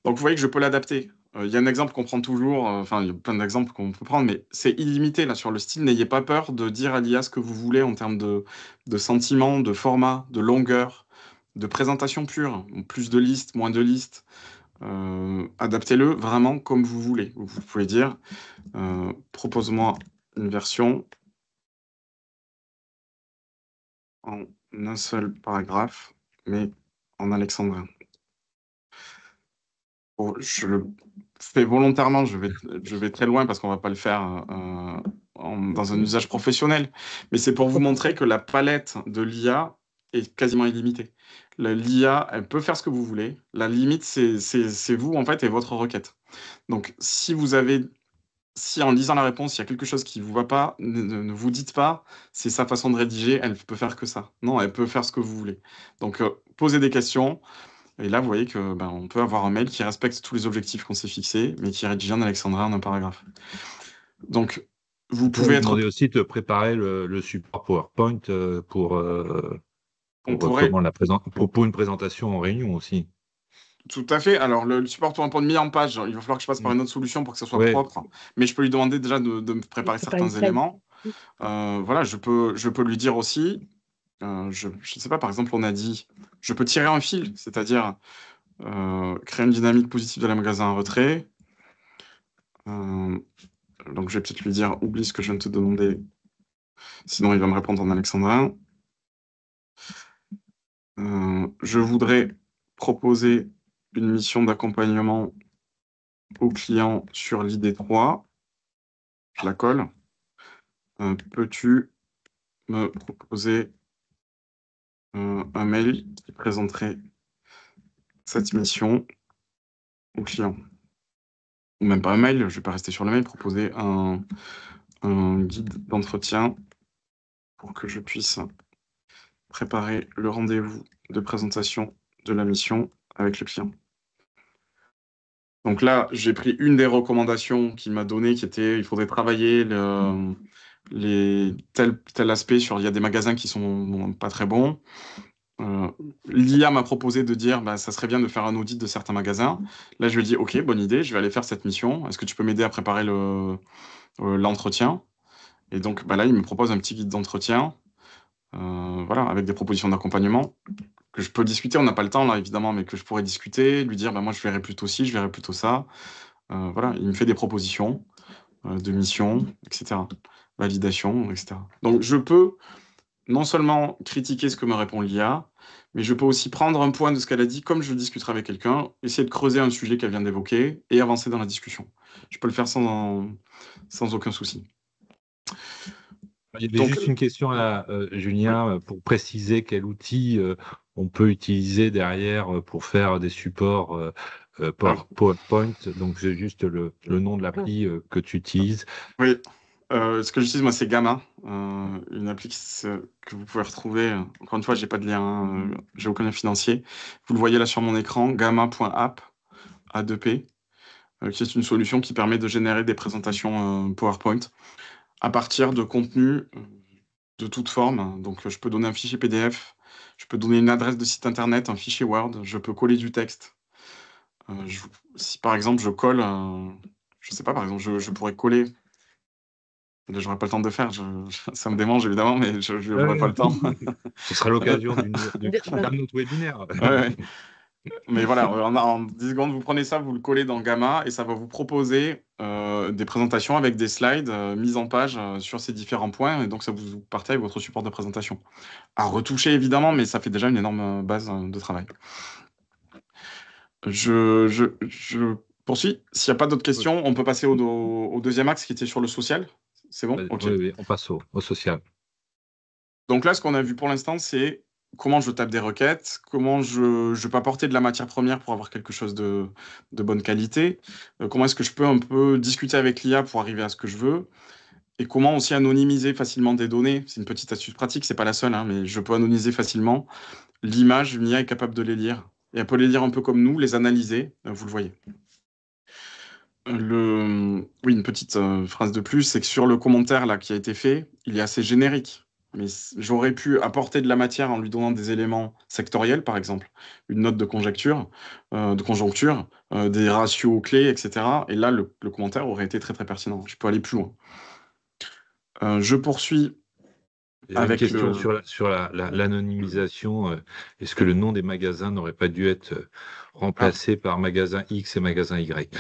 S3: Donc vous voyez que je peux l'adapter. Il y a un exemple qu'on prend toujours, enfin, il y a plein d'exemples qu'on peut prendre, mais c'est illimité là sur le style. N'ayez pas peur de dire à l'IA ce que vous voulez en termes de sentiments, de format, de longueur, de présentation pure. Plus de listes, moins de listes. Adaptez-le vraiment comme vous voulez. Vous pouvez dire, «Propose-moi une version en un seul paragraphe, mais en alexandrin». Bon, je le fais volontairement, je vais très loin parce qu'on va pas le faire, dans un usage professionnel. Mais c'est pour vous montrer que la palette de l'IA est quasiment illimitée. L'IA, elle peut faire ce que vous voulez. La limite, c'est vous, en fait, et votre requête. Donc si en lisant la réponse, il y a quelque chose qui vous va pas, ne vous dites pas: «C'est sa façon de rédiger, elle peut faire que ça». Non, elle peut faire ce que vous voulez. Donc, posez des questions, et là, vous voyez que, ben, on peut avoir un mail qui respecte tous les objectifs qu'on s'est fixés, mais qui est rédigé en alexandrin en un paragraphe. Donc, vous
S1: On peut
S3: pouvez
S1: lui
S3: être
S1: demander aussi de préparer le support PowerPoint
S3: on
S1: pour
S3: pourrait
S1: pour une présentation en réunion aussi.
S3: tout à fait. Alors le support PowerPoint mis en page, il va falloir que je passe par
S1: Mm.
S3: une autre solution pour que ça soit
S1: Ouais,
S3: propre, mais je peux lui demander déjà de me préparer
S5: C'est pas
S3: certains
S5: une slide.
S3: éléments. Voilà, je peux lui dire aussi, je sais pas, par exemple, on a dit: «Je peux tirer un fil», c'est-à-dire, créer une dynamique positive de la magasin en retrait. Hem, donc je vais peut-être lui dire: «Oublie ce que je viens de te demander, sinon il va me répondre en alexandrin». Je voudrais proposer une mission d'accompagnement au client sur l'idée 3. Je la colle. Peux-tu me proposer, un mail qui présenterait cette mission au client? Ou même pas un mail, je vais pas rester sur le mail, proposer un guide d'entretien pour que je puisse préparer le rendez-vous de présentation de la mission avec le client. Donc là, j'ai pris une des recommandations qu'il m'a données, qui était il faudrait travailler tel aspect sur il y a des magasins qui sont pas très bons. L'IA m'a proposé de dire ça serait bien de faire un audit de certains magasins. Là, je lui ai dit ok, bonne idée, je vais aller faire cette mission. Est-ce que tu peux m'aider à préparer l'entretien? Et donc là, il me propose un petit guide d'entretien, voilà, avec des propositions d'accompagnement que je peux discuter. On n'a pas le temps là, évidemment, mais que je pourrais discuter, lui dire moi je verrais plutôt ci, je verrais plutôt ça. Voilà, il me fait des propositions de mission, etc. Validation, etc. Donc je peux non seulement critiquer ce que me répond l'IA, mais je peux aussi prendre un point de ce qu'elle a dit, comme je discuterai avec quelqu'un, essayer de creuser un sujet qu'elle vient d'évoquer et avancer dans la discussion. Je peux le faire sans aucun souci.
S1: Il y avait juste une question là, Julien, pour préciser quel outil on peut utiliser derrière pour faire des supports PowerPoint. Donc, c'est juste le nom de l'appli que tu utilises.
S3: Oui, ce que j'utilise, moi, c'est Gamma, une appli que vous pouvez retrouver. Encore une fois, j'ai pas de lien, j'ai aucun lien financier. Vous le voyez là sur mon écran, gamma.app, A2P, qui est une solution qui permet de générer des présentations PowerPoint à partir de contenus de toute forme. Donc, je peux donner un fichier PDF, je peux donner une adresse de site internet, un fichier Word, je peux coller du texte. Si par exemple, je colle, je sais pas, par exemple, je pourrais coller. J'aurais pas le temps de le faire, ça me démange évidemment, mais je n'aurai pas le temps.
S1: Ce sera l'occasion d'un autre webinaire.
S3: Ouais. Mais voilà, en 10 secondes, vous prenez ça, vous le collez dans Gamma et ça va vous proposer des présentations avec des slides mises en page sur ces différents points. Et donc, ça vous partez avec votre support de présentation. À retoucher évidemment, mais ça fait déjà une énorme base de travail. Je poursuis. S'il n'y a pas d'autres questions, on peut passer au deuxième axe qui était sur le social. C'est bon? Ok.
S1: Oui, on passe au social.
S3: Donc là, ce qu'on a vu pour l'instant, c'est comment je tape des requêtes, comment je peux apporter de la matière première pour avoir quelque chose de bonne qualité, comment est-ce que je peux un peu discuter avec l'IA pour arriver à ce que je veux, et comment aussi anonymiser facilement des données. C'est une petite astuce pratique, c'est pas la seule, hein, mais je peux anonymiser facilement l'image, une IA est capable de les lire. Et elle peut les lire un peu comme nous, les analyser, vous le voyez. Oui, une petite phrase de plus, c'est que sur le commentaire là, qui a été fait, il est assez générique. Mais j'aurais pu apporter de la matière en lui donnant des éléments sectoriels, par exemple, une note de conjoncture, des ratios clés, etc. Et là, le commentaire aurait été très très pertinent. Je peux aller plus loin. Je poursuis avec
S1: une question sur l'anonymisation. Est-ce que le nom des magasins n'aurait pas dû être remplacé par magasin X et magasin Y?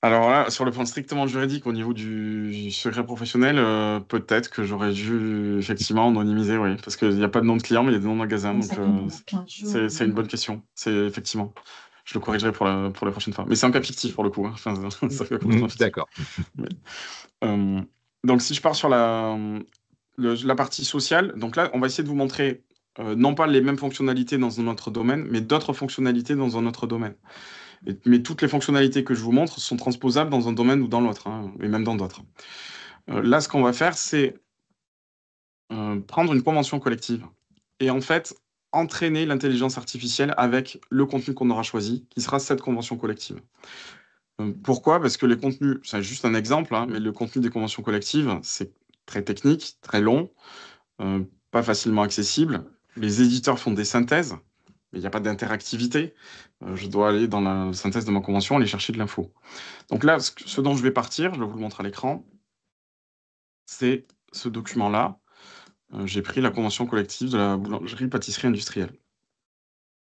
S3: Alors là, sur le point strictement juridique, au niveau du secret professionnel, peut-être que j'aurais dû effectivement anonymiser, oui, parce qu'il n'y a pas de nom de client, mais il y a des noms de magasins, donc c'est une bonne question. C'est effectivement, je le corrigerai pour la prochaine fois. Mais c'est un cas fictif pour le coup. Hein. Enfin, ça fait complètement fictif.
S1: D'accord.
S3: Donc si je pars sur la partie sociale, donc là, on va essayer de vous montrer non pas les mêmes fonctionnalités dans un autre domaine, mais d'autres fonctionnalités dans un autre domaine. Mais toutes les fonctionnalités que je vous montre sont transposables dans un domaine ou dans l'autre, hein, et même dans d'autres. Là, ce qu'on va faire, c'est prendre une convention collective et en fait entraîner l'intelligence artificielle avec le contenu qu'on aura choisi, qui sera cette convention collective. Pourquoi? Parce que les contenus, c'est juste un exemple, hein, mais le contenu des conventions collectives, c'est très technique, très long, pas facilement accessible. Les éditeurs font des synthèses, mais il n'y a pas d'interactivité. Je dois aller dans la synthèse de ma convention, aller chercher de l'info. Donc là, ce dont je vais partir, je vais vous le montrer à l'écran, c'est ce document-là. J'ai pris la convention collective de la boulangerie-pâtisserie industrielle.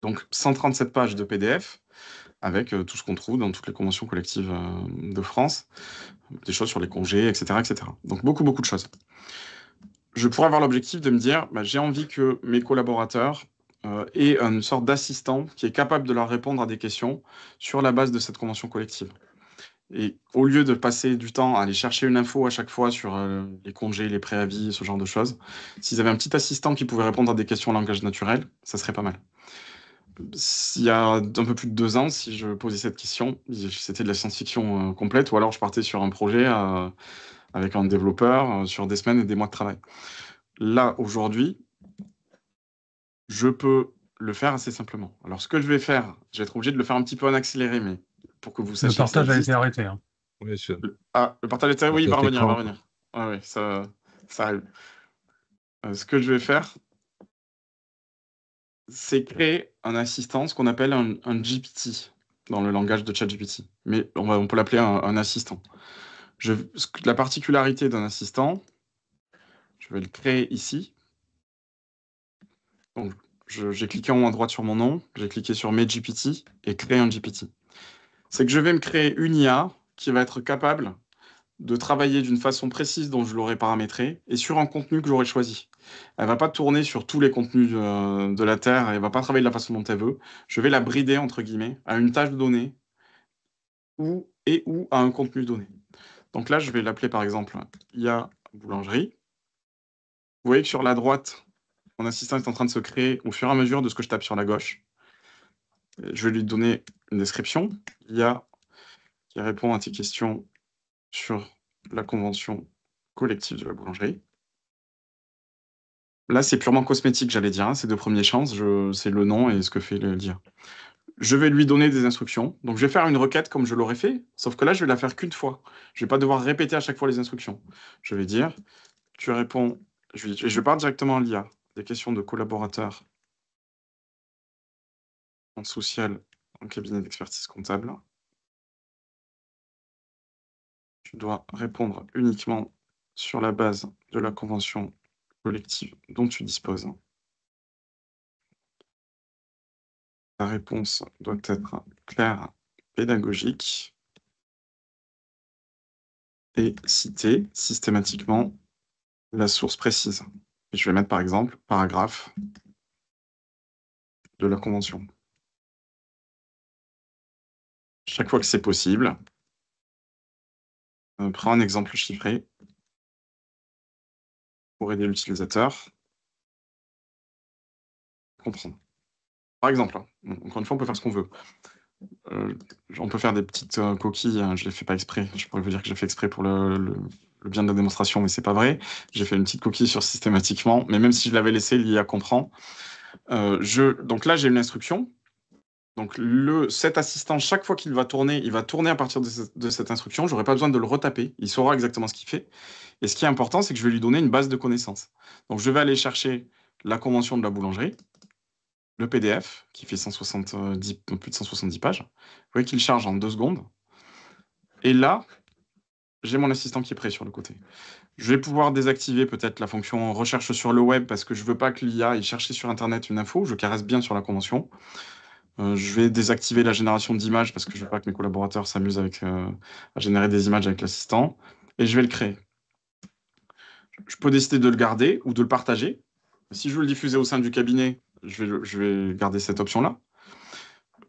S3: Donc 137 pages de PDF, avec tout ce qu'on trouve dans toutes les conventions collectives de France, des choses sur les congés, etc., etc. Donc beaucoup, beaucoup de choses. Je pourrais avoir l'objectif de me dire, j'ai envie que mes collaborateurs aient une sorte d'assistant qui est capable de leur répondre à des questions sur la base de cette convention collective. Et au lieu de passer du temps à aller chercher une info à chaque fois sur les congés, les préavis, ce genre de choses, s'ils avaient un petit assistant qui pouvait répondre à des questions en langage naturel, ça serait pas mal. Il y a un peu plus de 2 ans, si je posais cette question, c'était de la science-fiction complète, ou alors je partais sur un projet avec un développeur sur des semaines et des mois de travail. Là, aujourd'hui, je peux le faire assez simplement. Alors, ce que je vais faire, je vais être obligé de le faire un petit peu en accéléré, mais pour que vous
S6: Le
S3: sachiez que ça
S6: partage a
S3: existe.
S6: été arrêté. Hein.
S1: Oui,
S3: Le partage est oui, il va
S1: Votre
S3: revenir, il va
S1: écran.
S3: revenir. Ouais, ça arrive. Ce que je vais faire, c'est créer un assistant, ce qu'on appelle un GPT dans le langage de ChatGPT. Mais on peut l'appeler un assistant. La particularité d'un assistant, je vais le créer ici. Donc, j'ai cliqué en haut à droite sur mon nom, j'ai cliqué sur mes GPT et créer un GPT. C'est que je vais me créer une IA qui va être capable de travailler d'une façon précise dont je l'aurai paramétré et sur un contenu que j'aurai choisi. Elle va pas tourner sur tous les contenus de la Terre, elle va pas travailler de la façon dont elle veut. Je vais la brider, entre guillemets, à une tâche donnée ou à un contenu donné. Donc là, je vais l'appeler par exemple IA boulangerie. Vous voyez que sur la droite, mon assistant est en train de se créer au fur et à mesure de ce que je tape sur la gauche. Je vais lui donner une description. IA qui répond à tes questions sur la convention collective de la boulangerie. Là, c'est purement cosmétique, j'allais dire, hein, ces deux premiers champs, c'est le nom et ce que fait l'IA. Je vais lui donner des instructions. Donc, je vais faire une requête comme je l'aurais fait, sauf que là, je vais la faire qu'une fois. Je ne vais pas devoir répéter à chaque fois les instructions. Je vais dire, tu réponds, je pars directement à l'IA, des questions de collaborateurs en social, en cabinet d'expertise comptable. Tu dois répondre uniquement sur la base de la convention collective dont tu disposes. Ta réponse doit être claire, pédagogique et citer systématiquement la source précise. Et je vais mettre par exemple paragraphe de la convention. Chaque fois que c'est possible, prends un exemple chiffré pour aider l'utilisateur à comprendre. Par exemple, hein, encore une fois, on peut faire ce qu'on veut. On peut faire des petites coquilles, hein, je ne les fais pas exprès. Je pourrais vous dire que j'ai fait exprès pour le bien de la démonstration, mais c'est pas vrai. J'ai fait une petite coquille sur systématiquement, mais même si je l'avais laissé, l'IA comprend. Donc là, j'ai une instruction. Donc cet assistant, chaque fois qu'il va tourner, il va tourner à partir de cette instruction. Je n'aurai pas besoin de le retaper. Il saura exactement ce qu'il fait. Et ce qui est important, c'est que je vais lui donner une base de connaissances. Donc je vais aller chercher la convention de la boulangerie, le PDF, qui fait plus de 170 pages. Vous voyez qu'il charge en 2 secondes. Et là, j'ai mon assistant qui est prêt sur le côté. Je vais pouvoir désactiver peut-être la fonction recherche sur le web parce que je ne veux pas que l'IA aille chercher sur Internet une info. Je caresse bien sur la convention. Je vais désactiver la génération d'images parce que je ne veux pas que mes collaborateurs s'amusent à générer des images avec l'assistant. Et je vais le créer. Je peux décider de le garder ou de le partager. Si je veux le diffuser au sein du cabinet, je vais garder cette option-là.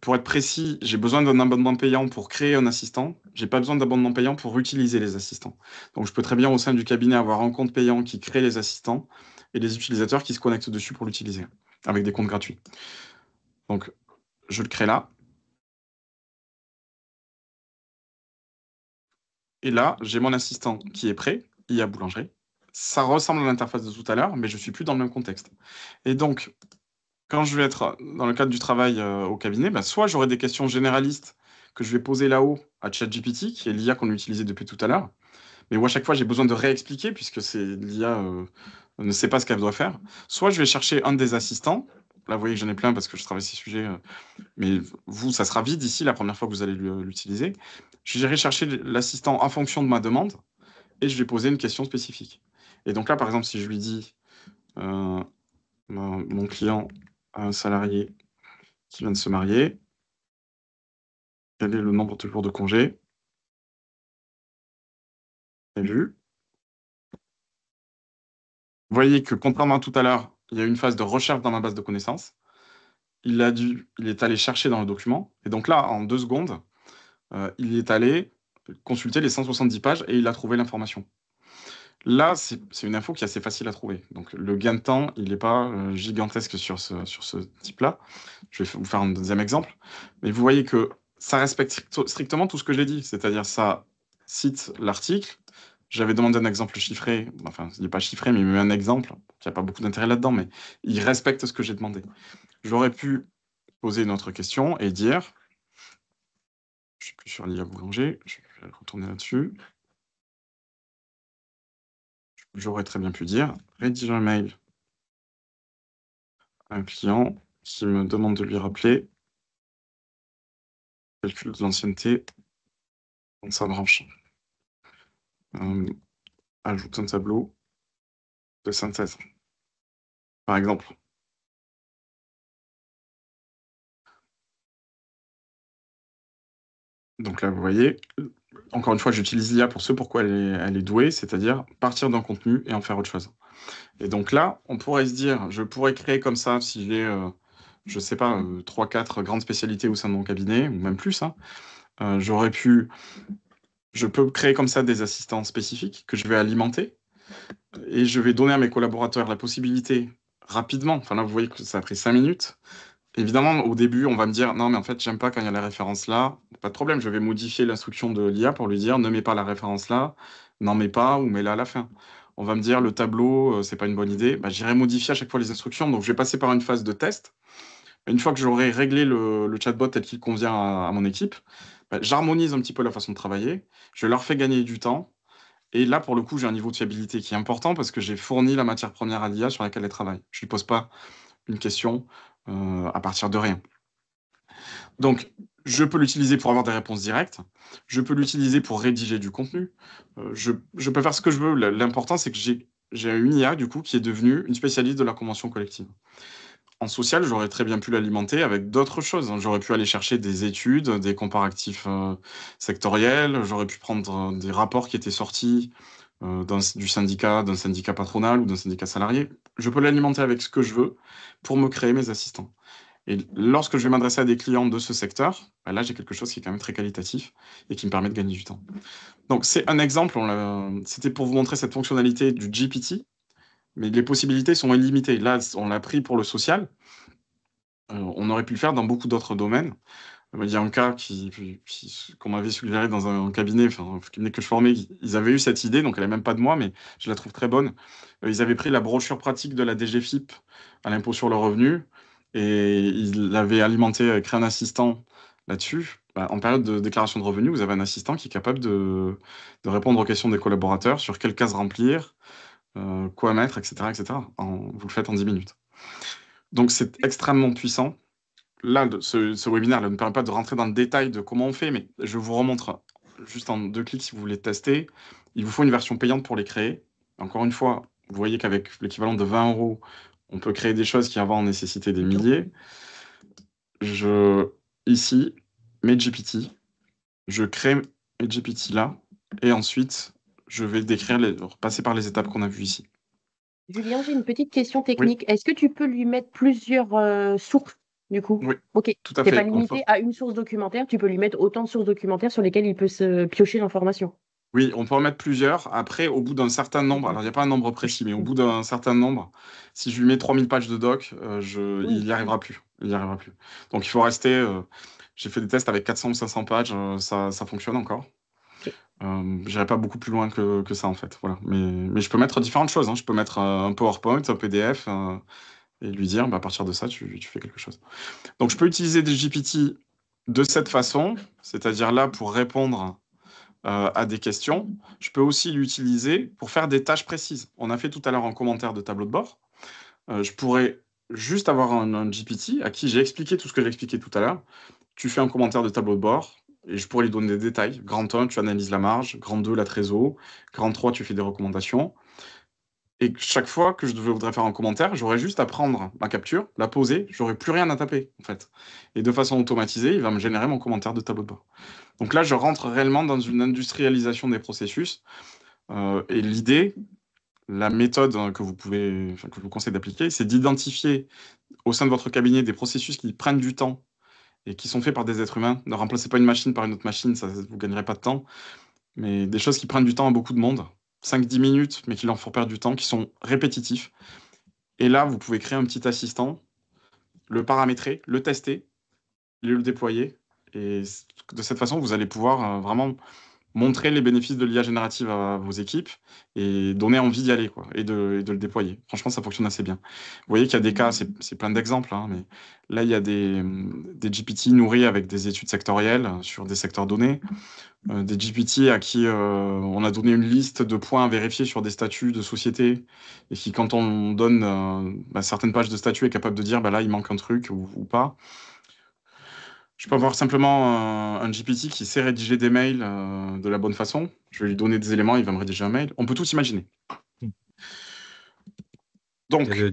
S3: Pour être précis, j'ai besoin d'un abonnement payant pour créer un assistant. Je n'ai pas besoin d'abonnement payant pour utiliser les assistants. Donc, je peux très bien, au sein du cabinet, avoir un compte payant qui crée les assistants et les utilisateurs qui se connectent dessus pour l'utiliser, avec des comptes gratuits. Donc, je le crée là. Et là, j'ai mon assistant qui est prêt, IA boulangerie. Ça ressemble à l'interface de tout à l'heure, mais je ne suis plus dans le même contexte. Et donc, quand je vais être dans le cadre du travail au cabinet, soit j'aurai des questions généralistes que je vais poser là-haut à ChatGPT, qui est l'IA qu'on utilisait depuis tout à l'heure, mais où à chaque fois j'ai besoin de réexpliquer, puisque l'IA ne sait pas ce qu'elle doit faire. Soit je vais chercher un des assistants. Là, vous voyez que j'en ai plein parce que je travaille ces sujets, mais vous, ça sera vide ici la première fois que vous allez l'utiliser. J'irai chercher l'assistant en fonction de ma demande et je vais poser une question spécifique. Et donc là, par exemple, si je lui dis mon client a un salarié qui vient de se marier, quel est le nombre de jours de congé prévu? Vous voyez que contrairement à tout à l'heure, il y a une phase de recherche dans ma base de connaissances. Il est allé chercher dans le document. Et donc là, en 2 secondes, il est allé consulter les 170 pages et il a trouvé l'information. Là, c'est une info qui est assez facile à trouver. Donc, le gain de temps, il n'est pas gigantesque sur ce type-là. Je vais vous faire un deuxième exemple. Mais vous voyez que ça respecte strictement tout ce que j'ai dit. C'est-à-dire, ça cite l'article, j'avais demandé un exemple chiffré, enfin, il n'est pas chiffré, mais il met un exemple, il n'y a pas beaucoup d'intérêt là-dedans, mais il respecte ce que j'ai demandé. J'aurais pu poser une autre question et dire, je ne suis plus sur l'IA Boulanger, je vais retourner là-dessus. J'aurais très bien pu dire, rédiger un mail à un client qui me demande de lui rappeler calcul de l'ancienneté dans sa branche. Ajoute un tableau de synthèse, par exemple. Donc là, vous voyez, encore une fois, j'utilise l'IA pour ce pourquoi elle est douée, c'est-à-dire partir d'un contenu et en faire autre chose. Et donc là, on pourrait se dire, je pourrais créer comme ça si j'ai, je sais pas, 3-4 grandes spécialités au sein de mon cabinet, ou même plus, hein. Je peux créer comme ça des assistants spécifiques que je vais alimenter et je vais donner à mes collaborateurs la possibilité rapidement, enfin là, vous voyez que ça a pris 5 minutes. Évidemment, au début, on va me dire, non, mais en fait, j'aime pas quand il y a la référence là. Pas de problème, je vais modifier l'instruction de l'IA pour lui dire, ne mets pas la référence là, n'en mets pas ou mets-la à la fin. On va me dire, le tableau, c'est pas une bonne idée. Bah, j'irai modifier à chaque fois les instructions. Donc, je vais passer par une phase de test. Une fois que j'aurai réglé le chatbot tel qu'il convient à mon équipe, bah, j'harmonise un petit peu la façon de travailler. Je leur fais gagner du temps. Et là, pour le coup, j'ai un niveau de fiabilité qui est important parce que j'ai fourni la matière première à l'IA sur laquelle elle travaille. Je lui pose pas une question à partir de rien. Donc, je peux l'utiliser pour avoir des réponses directes. Je peux l'utiliser pour rédiger du contenu. Je peux faire ce que je veux. L'important, c'est que j'ai une IA, du coup, qui est devenue une spécialiste de la convention collective. En social, j'aurais très bien pu l'alimenter avec d'autres choses, hein. J'aurais pu aller chercher des études, des comparatifs sectoriels. J'aurais pu prendre des rapports qui étaient sortis d'un syndicat patronal ou d'un syndicat salarié. Je peux l'alimenter avec ce que je veux pour me créer mes assistants. Et lorsque je vais m'adresser à des clients de ce secteur, bah là, j'ai quelque chose qui est quand même très qualitatif et qui me permet de gagner du temps. Donc, c'est un exemple. C'était pour vous montrer cette fonctionnalité du GPT, mais les possibilités sont illimitées. Là, on l'a pris pour le social. On aurait pu le faire dans beaucoup d'autres domaines. Il y a un cas qu'on m'avait suggéré dans un cabinet, enfin, un cabinet que je formais. Ils avaient eu cette idée, donc elle n'est même pas de moi, mais je la trouve très bonne. Ils avaient pris la brochure pratique de la DGFiP à l'impôt sur le revenu et ils l'avaient alimenté, créé un assistant là-dessus. Bah, en période de déclaration de revenus, vous avez un assistant qui est capable de répondre aux questions des collaborateurs sur quelle case remplir, quoi mettre, etc., etc. Vous le faites en 10 minutes. Donc c'est extrêmement puissant. Là, ce webinaire ne me permet pas de rentrer dans le détail de comment on fait, mais je vous remontre juste en 2 clics si vous voulez tester. Il vous faut une version payante pour les créer. Encore une fois, vous voyez qu'avec l'équivalent de 20 €, on peut créer des choses qui avant nécessitaient des milliers. Ici, mes GPT, je crée mes GPT là, et ensuite, je vais passer par les étapes qu'on a vues ici.
S5: Julien, j'ai une petite question
S3: Oui,
S5: technique. Est-ce que tu peux lui mettre plusieurs sources, du coup?
S3: oui,
S5: Ok.
S3: tout à
S5: T'es pas
S3: fait.
S5: limité à une source documentaire, tu peux lui mettre autant de sources documentaires sur lesquelles il peut se piocher l'information.
S3: Oui, on peut en mettre plusieurs. Après, au bout d'un certain nombre, alors il n'y a pas un nombre précis, mais au bout d'un certain nombre, si je lui mets 3000 pages de doc, il
S5: Oui.
S3: n'y arrivera plus. Il n'y arrivera plus. Donc il faut rester. J'ai fait des tests avec 400 ou 500 pages, ça fonctionne encore.
S5: Ok.
S3: J'irai pas beaucoup plus loin que ça en fait. Voilà. Mais je peux mettre différentes choses, hein. Je peux mettre un PowerPoint, un PDF, et lui dire, bah, à partir de ça, tu fais quelque chose. Donc je peux utiliser des GPT de cette façon, c'est-à-dire là pour répondre à des questions. Je peux aussi l'utiliser pour faire des tâches précises. On a fait tout à l'heure un commentaire de tableau de bord. Je pourrais juste avoir un GPT à qui j'ai expliqué tout ce que j'ai expliqué tout à l'heure. Tu fais un commentaire de tableau de bord et je pourrais lui donner des détails. Grand 1, tu analyses la marge. Grand 2, la trésor. Grand 3, tu fais des recommandations. Et chaque fois que je voudrais faire un commentaire, j'aurais juste à prendre ma capture, la poser, j'aurais plus rien à taper, en fait. Et de façon automatisée, il va me générer mon commentaire de tableau de bord. Donc là, je rentre réellement dans une industrialisation des processus. Et l'idée, la méthode que que je vous conseille d'appliquer, c'est d'identifier au sein de votre cabinet des processus qui prennent du temps et qui sont faits par des êtres humains. Ne remplacez pas une machine par une autre machine, ça, vous ne gagnerez pas de temps. Mais des choses qui prennent du temps à beaucoup de monde, 5-10 minutes, mais qui leur font perdre du temps, qui sont répétitifs. Et là, vous pouvez créer un petit assistant, le paramétrer, le tester, le déployer. Et de cette façon, vous allez pouvoir vraiment montrer les bénéfices de l'IA générative à vos équipes et donner envie d'y aller, quoi, et de le déployer. Franchement, ça fonctionne assez bien. Vous voyez qu'il y a des cas, c'est plein d'exemples, hein, mais là, il y a des GPT nourris avec des études sectorielles sur des secteurs donnés, des GPT à qui on a donné une liste de points à vérifier sur des statuts de société et qui, quand on donne certaines pages de statut, est capable de dire là, il manque un truc ou pas. Je peux avoir simplement un GPT qui sait rédiger des mails de la bonne façon. Je vais lui donner des éléments, il va me rédiger un mail. On peut tout imaginer. Donc,
S1: Et le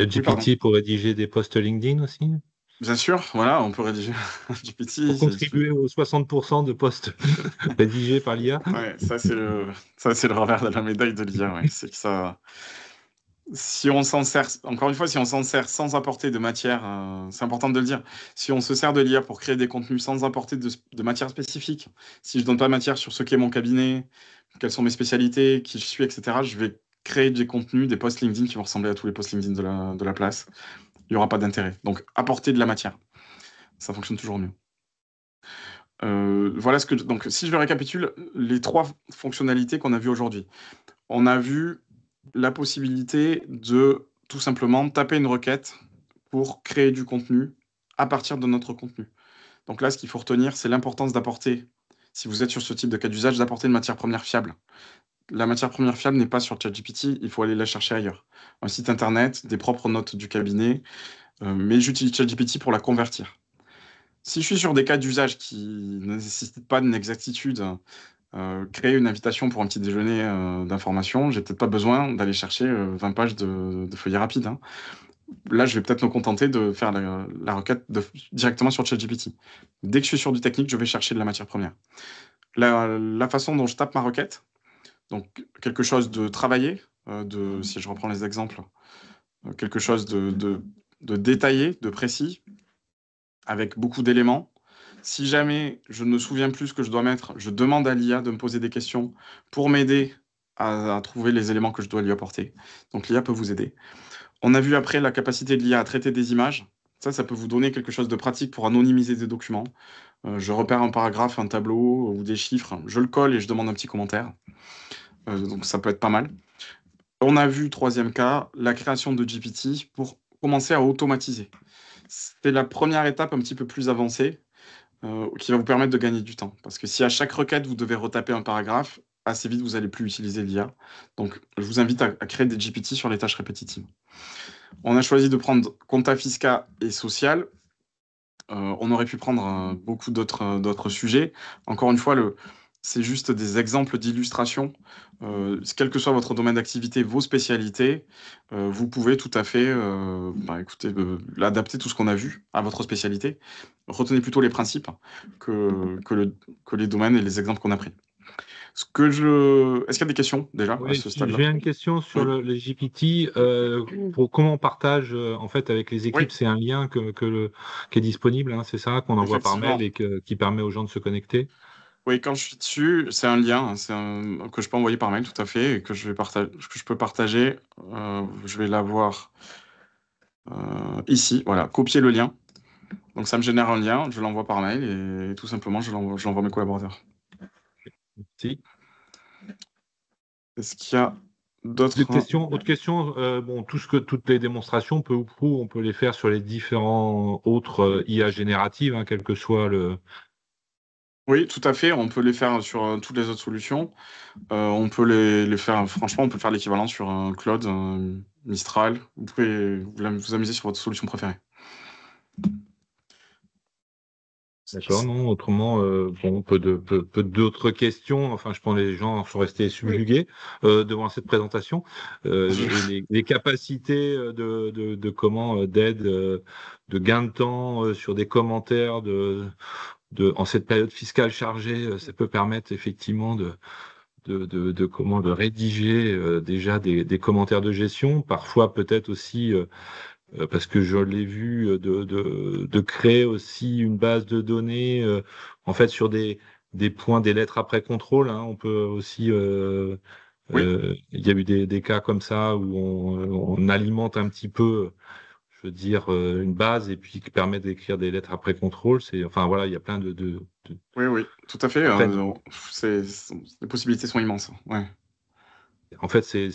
S3: oui, pardon.
S1: GPT pour rédiger des posts LinkedIn aussi,
S3: Bien sûr, voilà, on peut rédiger un GPT.
S1: pour contribuer aux 60% de posts rédigés par l'IA.
S3: Ouais, ça c'est le revers de la médaille de l'IA. Ouais. C'est que ça, si on s'en sert, encore une fois, si on s'en sert sans apporter de matière, c'est important de le dire. Si on se sert de l'IA pour créer des contenus sans apporter de matière spécifique, si je donne pas de matière sur ce qu'est mon cabinet, quelles sont mes spécialités, qui je suis, etc., je vais créer des contenus, des posts LinkedIn qui vont ressembler à tous les posts LinkedIn de la place. Il n'y aura pas d'intérêt. Donc, apporter de la matière, ça fonctionne toujours mieux. Voilà donc, si je récapitule, les 3 fonctionnalités qu'on a vues aujourd'hui. On a vu la possibilité de tout simplement taper une requête pour créer du contenu à partir de notre contenu. Donc là, ce qu'il faut retenir, c'est l'importance d'apporter, si vous êtes sur ce type de cas d'usage, d'apporter une matière première fiable. La matière première fiable n'est pas sur ChatGPT, il faut aller la chercher ailleurs. Un site internet, des propres notes du cabinet, mais j'utilise ChatGPT pour la convertir. Si je suis sur des cas d'usage qui ne nécessitent pas d'une exactitude, créer une invitation pour un petit déjeuner d'information, j'ai peut-être pas besoin d'aller chercher 20 pages de feuillet rapide, hein. Là, je vais peut-être me contenter de faire la requête directement sur ChatGPT. Dès que je suis sur du technique, je vais chercher de la matière première. La façon dont je tape ma requête, donc quelque chose de travaillé, si je reprends les exemples, quelque chose de détaillé, de précis, avec beaucoup d'éléments. Si jamais je ne me souviens plus ce que je dois mettre, je demande à l'IA de me poser des questions pour m'aider à trouver les éléments que je dois lui apporter. Donc l'IA peut vous aider. On a vu après la capacité de l'IA à traiter des images. Ça peut vous donner quelque chose de pratique pour anonymiser des documents. Je repère un paragraphe, un tableau ou des chiffres, je le colle et je demande un petit commentaire. Donc ça peut être pas mal. On a vu, 3e cas, la création de GPT pour commencer à automatiser. C'est la première étape un petit peu plus avancée qui va vous permettre de gagner du temps. Parce que si à chaque requête, vous devez retaper un paragraphe, assez vite, vous n'allez plus utiliser l'IA. Donc, je vous invite à créer des GPT sur les tâches répétitives. On a choisi de prendre compta fiscal et social. On aurait pu prendre beaucoup d'autres sujets. Encore une fois, c'est juste des exemples d'illustration. Quel que soit votre domaine d'activité, vos spécialités, vous pouvez tout à fait adapter tout ce qu'on a vu à votre spécialité. Retenez plutôt les principes que les domaines et les exemples qu'on a pris. Est-ce qu'il y a des questions déjà à ce stade-là?
S1: J'ai une question sur les GPT. Pour comment on partage en fait avec les équipes,
S3: Oui.
S1: c'est un lien qui est disponible, hein, c'est ça, qu'on envoie par mail et qui permet aux gens de se connecter?
S3: Oui, quand je suis dessus, c'est un lien, que je peux envoyer par mail, tout à fait, et que je peux partager. Je vais l'avoir ici, voilà, copier le lien. Donc ça me génère un lien, je l'envoie par mail et tout simplement je l'envoie à mes collaborateurs.
S1: Si.
S3: Est-ce qu'il y a d'autres
S1: Autre question, toutes les démonstrations, peu ou prou, on peut les faire sur les différents autres IA génératives, hein, quel que soit le.
S3: Oui, tout à fait. On peut les faire sur toutes les autres solutions. On peut les faire, franchement, on peut faire l'équivalent sur un Claude, un Mistral. Vous pouvez vous amuser sur votre solution préférée.
S1: D'accord, non, autrement, peu d'autres questions. Enfin, je pense que les gens sont restés subjugués devant cette présentation. Les capacités de comment d'aide, de gain de temps sur des commentaires en cette période fiscale chargée, ça peut permettre effectivement de rédiger déjà des commentaires de gestion, parfois peut-être aussi parce que je l'ai vu de créer aussi une base de données en fait sur des points, des lettres après contrôle, hein. On peut aussi
S3: Oui.
S1: il y a eu des cas comme ça où on alimente un petit peu. je veux dire, une base et puis qui permet d'écrire des lettres après contrôle. Enfin voilà, il y a plein de...
S3: Oui, tout à fait.
S1: En fait,
S3: Les possibilités sont immenses. Ouais.
S1: En fait, c'est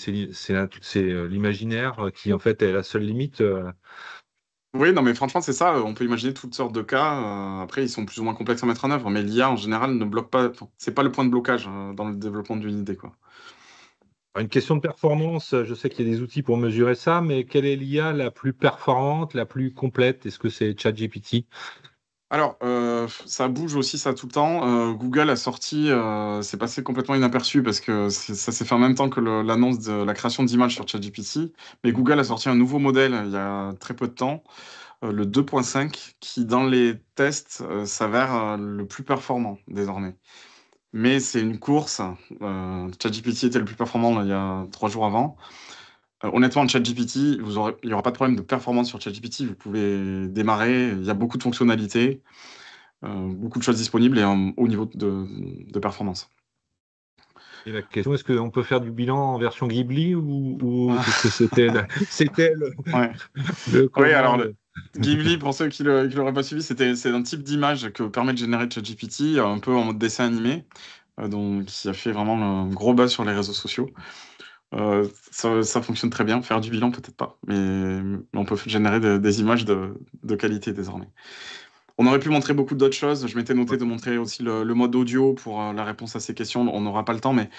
S1: l'imaginaire qui, en fait, est la seule limite.
S3: Oui, non, mais franchement, c'est ça. On peut imaginer toutes sortes de cas. Après, ils sont plus ou moins complexes à mettre en œuvre, mais l'IA, en général, ne bloque pas. Enfin, c'est pas le point de blocage dans le développement d'une idée, quoi.
S1: Une question de performance, je sais qu'il y a des outils pour mesurer ça, mais quelle est l'IA la plus performante, la plus complète? Est-ce que c'est ChatGPT?
S3: Alors, ça bouge aussi, ça, tout le temps. Google a sorti, c'est passé complètement inaperçu parce que ça s'est fait en même temps que l'annonce de la création d'images sur ChatGPT. Mais Google a sorti un nouveau modèle il y a très peu de temps, le 2.5, qui, dans les tests, s'avère le plus performant désormais. Mais c'est une course. ChatGPT était le plus performant là, il y a 3 jours avant. Honnêtement, ChatGPT, il n'y aura pas de problème de performance sur ChatGPT. Vous pouvez démarrer. Il y a beaucoup de fonctionnalités, beaucoup de choses disponibles et un haut niveau de performance.
S1: Et la question, est-ce qu'on peut faire du bilan en version Ghibli ou
S3: Ah.
S1: parce que c'était le
S3: Ouais.
S1: le
S3: Oui, alors
S1: comment,
S3: Ghibli, pour ceux qui l'auraient pas suivi, c'est un type d'image que permet de générer ChatGPT, un peu en mode dessin animé, qui a fait vraiment un gros buzz sur les réseaux sociaux. Ça fonctionne très bien. Faire du bilan, peut-être pas, mais on peut générer des images de qualité désormais. On aurait pu montrer beaucoup d'autres choses. Je m'étais noté de montrer aussi le mode audio pour la réponse à ces questions. On n'aura pas le temps, mais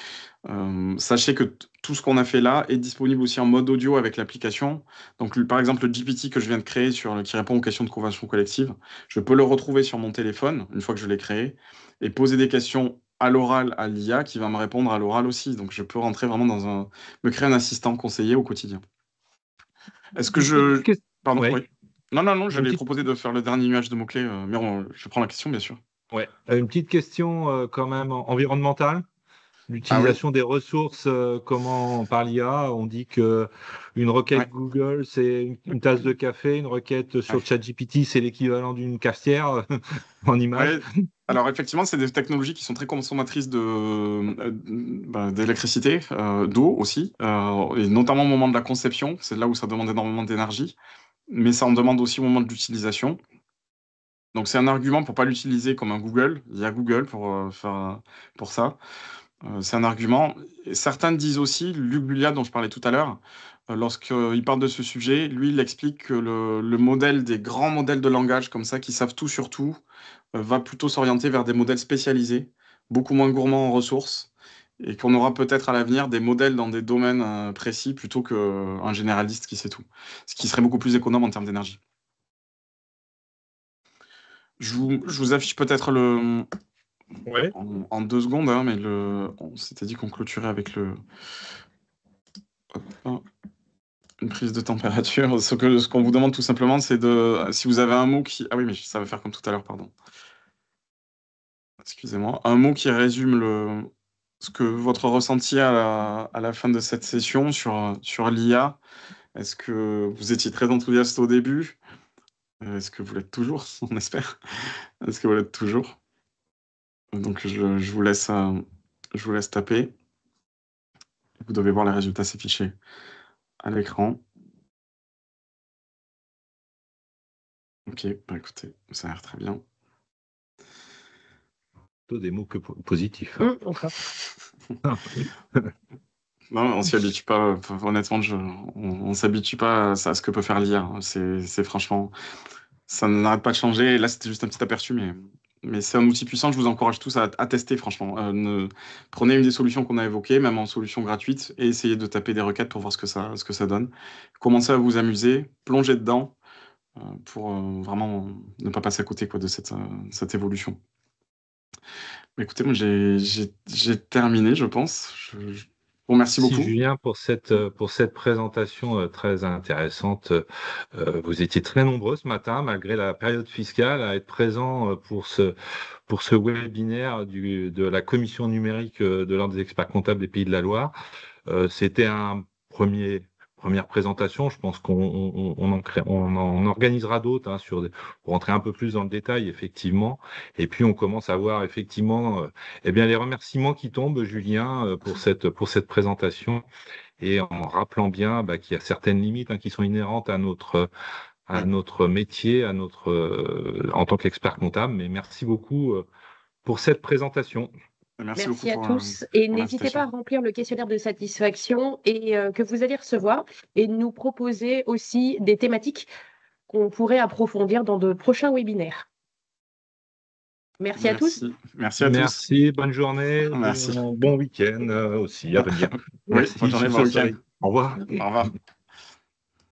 S3: sachez que tout ce qu'on a fait là est disponible aussi en mode audio avec l'application. Donc, par exemple, le GPT que je viens de créer qui répond aux questions de convention collective, je peux le retrouver sur mon téléphone une fois que je l'ai créé et poser des questions à l'oral à l'IA qui va me répondre à l'oral aussi. Donc, je peux rentrer vraiment me créer un assistant conseiller au quotidien. Est-ce que je... Pardon,
S1: Ouais.
S3: oui. Non,
S1: Une
S3: j'allais
S1: petite,
S3: proposer de faire le dernier nuage de mots-clés, mais je prends la question, bien sûr.
S1: ouais. Une petite question quand même environnementale.
S3: Ah oui,
S1: L'utilisation des ressources, comment par l'IA, on dit que une requête
S3: ouais,
S1: Google, c'est une tasse de café, une requête sur
S3: ouais.
S1: ChatGPT, c'est l'équivalent d'une cafetière en image.
S3: Ouais. Alors effectivement, c'est des technologies qui sont très consommatrices d'électricité, d'eau aussi, et notamment au moment de la conception. C'est là où ça demande énormément d'énergie, mais ça en demande aussi au moment de l'utilisation. Donc c'est un argument pour pas l'utiliser comme un Google. Il y a Google pour ça. C'est un argument. Et certains disent aussi, Luc Bulia, dont je parlais tout à l'heure, lorsqu'il parle de ce sujet, lui, il explique que le modèle des grands modèles de langage comme ça, qui savent tout sur tout, va plutôt s'orienter vers des modèles spécialisés, beaucoup moins gourmands en ressources, et qu'on aura peut-être à l'avenir des modèles dans des domaines précis plutôt qu'un généraliste qui sait tout, ce qui serait beaucoup plus économe en termes d'énergie. Je vous affiche peut-être
S1: Ouais.
S3: en 2 secondes, hein, mais on s'était dit qu'on clôturait avec hop, une prise de température. Ce qu'on vous demande tout simplement, c'est si vous avez un mot qui... Ah oui, mais ça va faire comme tout à l'heure, pardon. Excusez-moi. Un mot qui résume ce que votre ressenti à la fin de cette session sur l'IA. Est-ce que vous étiez très enthousiaste au début? Est-ce que vous l'êtes toujours? On espère. Est-ce que vous l'êtes toujours? Donc je vous laisse taper. Vous devez voir les résultats s'afficher à l'écran. Ok, bah écoutez, ça a l'air très bien.
S1: Plutôt des mots que positifs. Hein.
S3: Non, on s'y habitue pas. Enfin, honnêtement, on s'habitue pas à ce que peut faire l'IA. Hein. C'est franchement, ça n'arrête pas de changer. Et là, c'était juste un petit aperçu, mais c'est un outil puissant. Je vous encourage tous à tester, franchement. Prenez une des solutions qu'on a évoquées, même en solution gratuite, et essayez de taper des requêtes pour voir ce que ça donne. Commencez à vous amuser, plongez dedans pour vraiment ne pas passer à côté quoi, de cette évolution. Mais écoutez, moi, j'ai terminé, je pense. Je vous remercie
S1: Merci
S3: beaucoup.
S1: Julien pour cette présentation très intéressante. Vous étiez très nombreux ce matin, malgré la période fiscale, à être présents pour ce webinaire de la commission numérique de l'Ordre des experts comptables des Pays de la Loire. C'était un première présentation. Je pense on en organisera d'autres pour rentrer un peu plus dans le détail, effectivement. Et puis, on commence à voir, effectivement, eh bien, les remerciements qui tombent, Julien, pour cette présentation. Et en rappelant bien qu'il y a certaines limites qui sont inhérentes à
S3: Oui.
S1: notre métier, en tant qu'expert comptable. Mais merci beaucoup pour cette présentation.
S3: Merci beaucoup
S5: Merci à
S3: pour,
S5: tous et
S3: pour
S5: n'hésitez pas à
S3: l'invitation.
S5: remplir le questionnaire de satisfaction et que vous allez recevoir et nous proposer aussi des thématiques qu'on pourrait approfondir dans de prochains webinaires. Merci à tous.
S3: Merci à tous.
S1: Merci, bonne journée,
S3: Merci.
S1: bon week-end aussi à venir.
S3: Oui,
S1: Merci,
S3: bonne journée, bon
S1: Success
S3: week-end.
S1: Story. Au revoir.
S3: Au revoir.